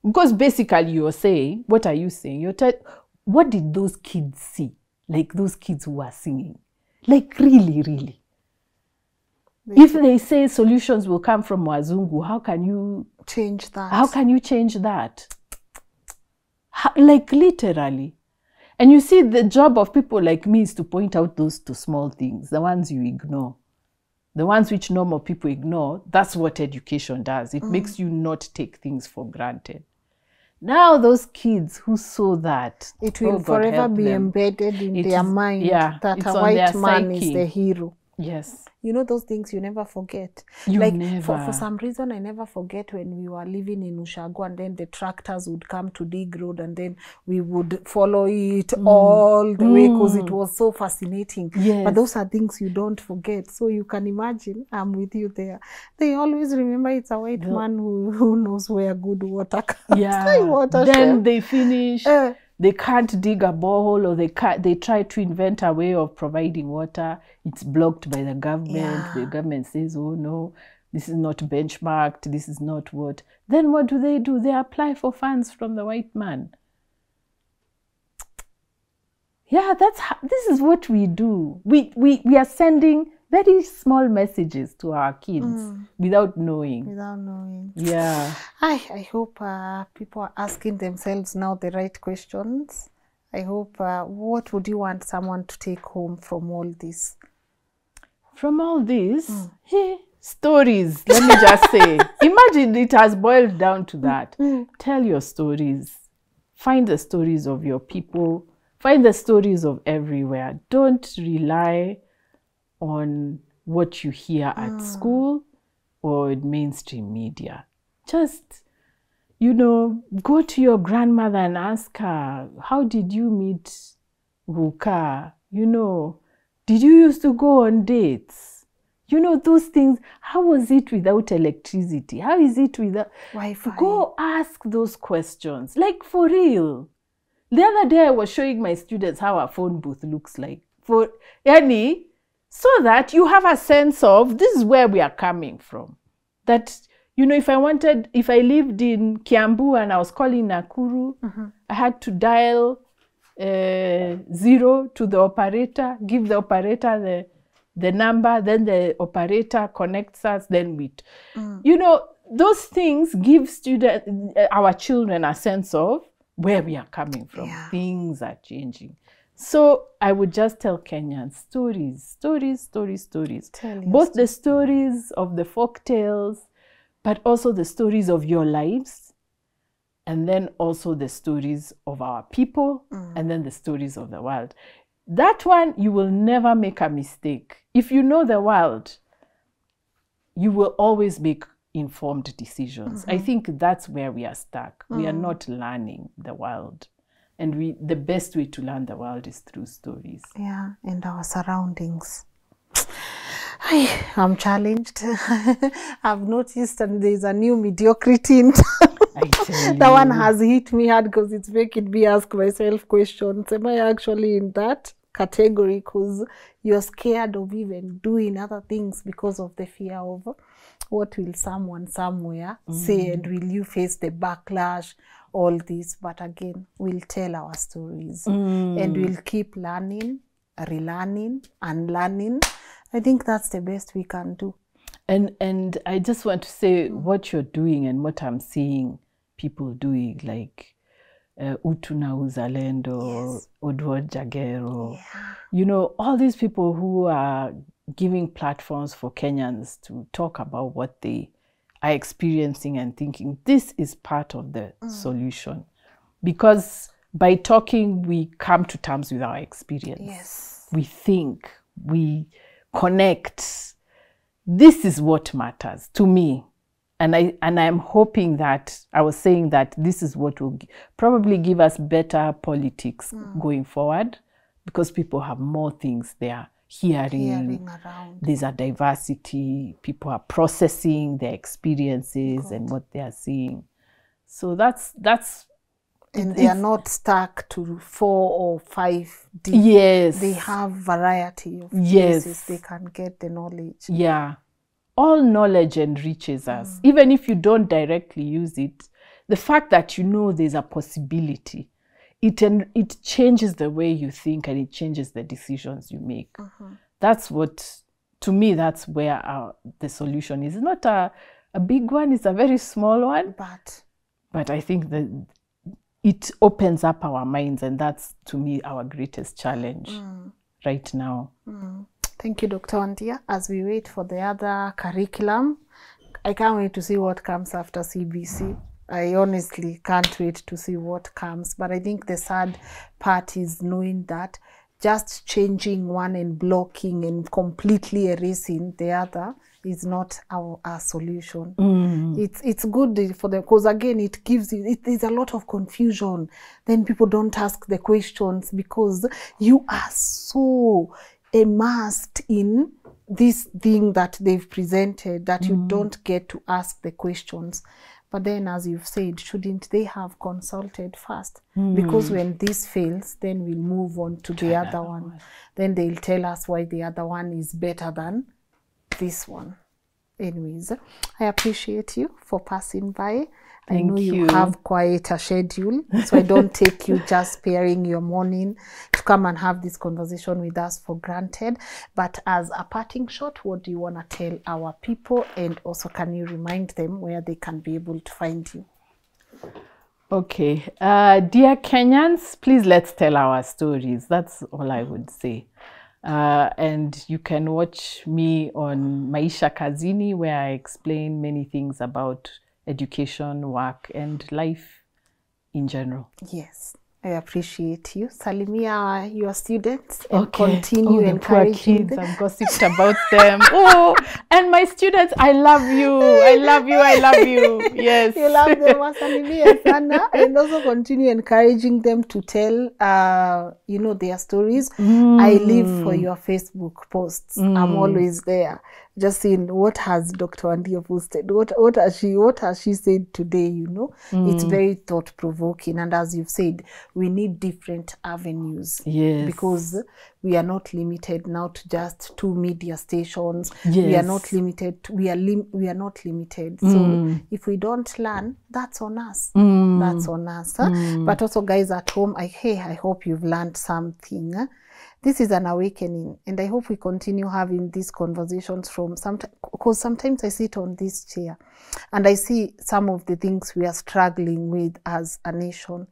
Because basically you're saying, what are you saying? What did those kids see? Like those kids who are singing. Like really, really. If they say solutions will come from Wazungu, how can you change that? How can you change that? Like literally. And you see, the job of people like me is to point out those two small things, the ones you ignore. The ones which normal people ignore, that's what education does. It makes you not take things for granted. Now those kids who saw that, it will forever be embedded in their mind that a white man is the hero. Yes. You know those things you never forget. For some reason, I never forget when we were living in Ushago, and then the tractors would come to dig road, and then we would follow it all the way because it was so fascinating. Yes. But those are things you don't forget. So you can imagine, I'm with you there. They always remember it's a white man who knows where good water comes. Yeah. Then they finish. They can't dig a borehole, or they try to invent a way of providing water. It's blocked by the government. The government says, oh no, this is not benchmarked, this is not what. Then what do? They apply for funds from the white man. Yeah, this is what we do. We are sending very small messages to our kids without knowing. Without knowing. Yeah. I hope people are asking themselves now the right questions. I hope, what would you want someone to take home from all this? From all this, stories, let me just say. Imagine it has boiled down to that. Tell your stories. Find the stories of your people. Find the stories of everywhere. Don't rely on what you hear at school or in mainstream media. Just, go to your grandmother and ask her, how did you meet Ruka? Did you used to go on dates? Those things. How was it without electricity? How is it without Wi-Fi? Go ask those questions, like for real. The other day I was showing my students how a phone booth looks like. So that you have a sense of this is where we are coming from. That, if I lived in Kiambu and I was calling Nakuru, I had to dial 0 to the operator, give the operator the number, then the operator connects us, then we... those things give our children a sense of where we are coming from. Yeah. Things are changing. So I would just tell Kenyans, stories. Both the stories of the folk tales, but also the stories of your lives, and then also the stories of our people, and then the stories of the world. That one, you will never make a mistake. If you know the world, you will always make informed decisions. I think that's where we are stuck. We are not learning the world. And the best way to learn the world is through stories. Yeah, and our surroundings. I'm challenged. I've noticed that there's a new mediocrity in town. That one has hit me hard because it's making me ask myself questions. Am I actually in that category? Because you're scared of even doing other things because of the fear of what will someone somewhere say, and will you face the backlash, all this. But again, we'll tell our stories and we'll keep learning, relearning, and learning. I think that's the best we can do. And I just want to say what you're doing and what I'm seeing people doing, like Utuna Uzalendo, Odwod Jagero, all these people who are giving platforms for Kenyans to talk about what they are experiencing and thinking this is part of the solution. Because by talking, we come to terms with our experience. Yes. We think, we connect. This is what matters to me. And I'm hoping that, I was saying that this is what will probably give us better politics going forward, because people have more things they are hearing around. There's a diversity. People are processing their experiences and what they are seeing. So that's and they are not stuck to 4 or 5 deep. Yes. They have variety of places they can get the knowledge. Yeah. All knowledge enriches us. Even if you don't directly use it, the fact that there's a possibility, it changes the way you think, and it changes the decisions you make. That's what, to me, that's where the solution is. It's not a big one, it's a very small one. But I think that it opens up our minds, and that's, to me, our greatest challenge right now. Thank you, Dr. Wandia. As we wait for the other curriculum, I can't wait to see what comes after CBC. I honestly can't wait to see what comes. But I think the sad part is knowing that just changing one and blocking and completely erasing the other is not our solution. It's good for them, because again, it gives you, there's a lot of confusion. Then people don't ask the questions because you are so immersed in this thing that they've presented that you don't get to ask the questions. But then, as you've said, shouldn't they have consulted first? Because when this fails, then we'll move on to the other one. Then they'll tell us why the other one is better than this one. Anyways, I appreciate you for passing by. I Thank know you you. have quite a schedule, so I don't take you just sparing your morning to come and have this conversation with us for granted. But as a parting shot, what do you want to tell our people? And also, can you remind them where they can be able to find you? Okay. Dear Kenyans, please let's tell our stories. That's all I would say. And you can watch me on Maisha Kazini, where I explain many things about education, work, and life in general. Yes, I appreciate you. Salimia your students and Okay. continue the poor encouraging kids. them. I've gossiped about them. Oh, and my students, I love you. I love you. I love you. Yes. You love them, wasalimia sana, and also continue encouraging them to tell, you know, their stories. I live for your Facebook posts. I'm always there, just seeing what has Dr. Wandia posted, what has she said today. You know, it's very thought provoking, and as you've said, we need different avenues. Yes. Because we are not limited now to just 2 media stations. Yes. We are not limited. We are not limited. So if we don't learn, that's on us. That's on us. But also, guys at home, I hope you've learned something. This is an awakening, and I hope we continue having these conversations because sometimes I sit on this chair and I see some of the things we are struggling with as a nation.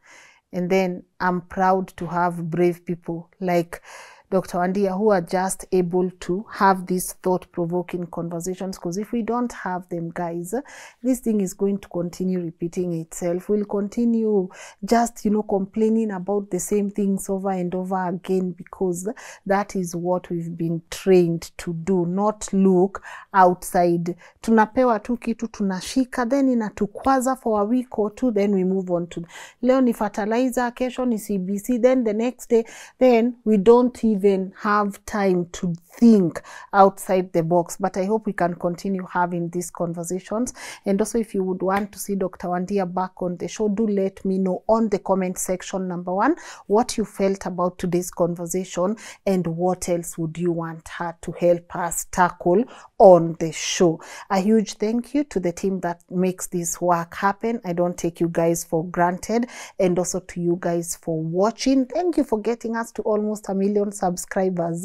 And then I'm proud to have brave people like Dr. Wandia who are just able to have these thought-provoking conversations, because if we don't have them, guys, this thing is going to continue repeating itself. We'll continue just, you know, complaining about the same things over and over again, because that is what we've been trained to do, not look outside. Tunapewa tu kitu, tunashika, then inatukwaza for a week or two, then we move on to leo ni fertilizer, kesho ni CBC, then the next day, then we don't even have time to think outside the box. But I hope we can continue having these conversations. And also, if you would want to see Dr. Wandia back on the show, do let me know on the comment section, number one, what you felt about today's conversation and what else would you want her to help us tackle on the show. A huge thank you to the team that makes this work happen. I don't take you guys for granted, and also to you guys for watching. Thank you for getting us to almost 1 million subscribers.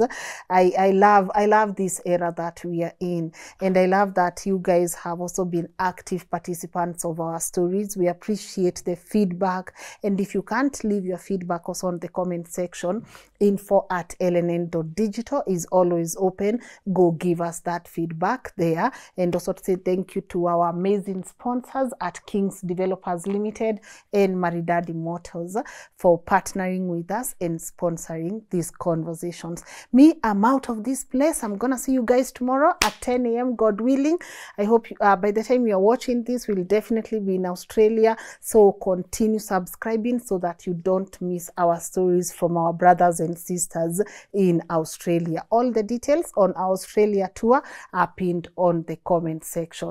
I love this era that we are in, and I love that you guys have also been active participants of our stories. We appreciate the feedback, and if you can't leave your feedback also on the comment section, info@lnn.digital is always open. Go give us that feedback there. And also to say thank you to our amazing sponsors at Kings Developers Limited and Maridadi Motors for partnering with us and sponsoring these conversations. Me, I'm out of this place. I'm gonna see you guys tomorrow at 10 a.m. God willing. I hope by the time you are watching this, we'll definitely be in Australia. So continue subscribing so that you don't miss our stories from our brothers and sisters in Australia. All the details on our Australia tour are pinned on the comment section.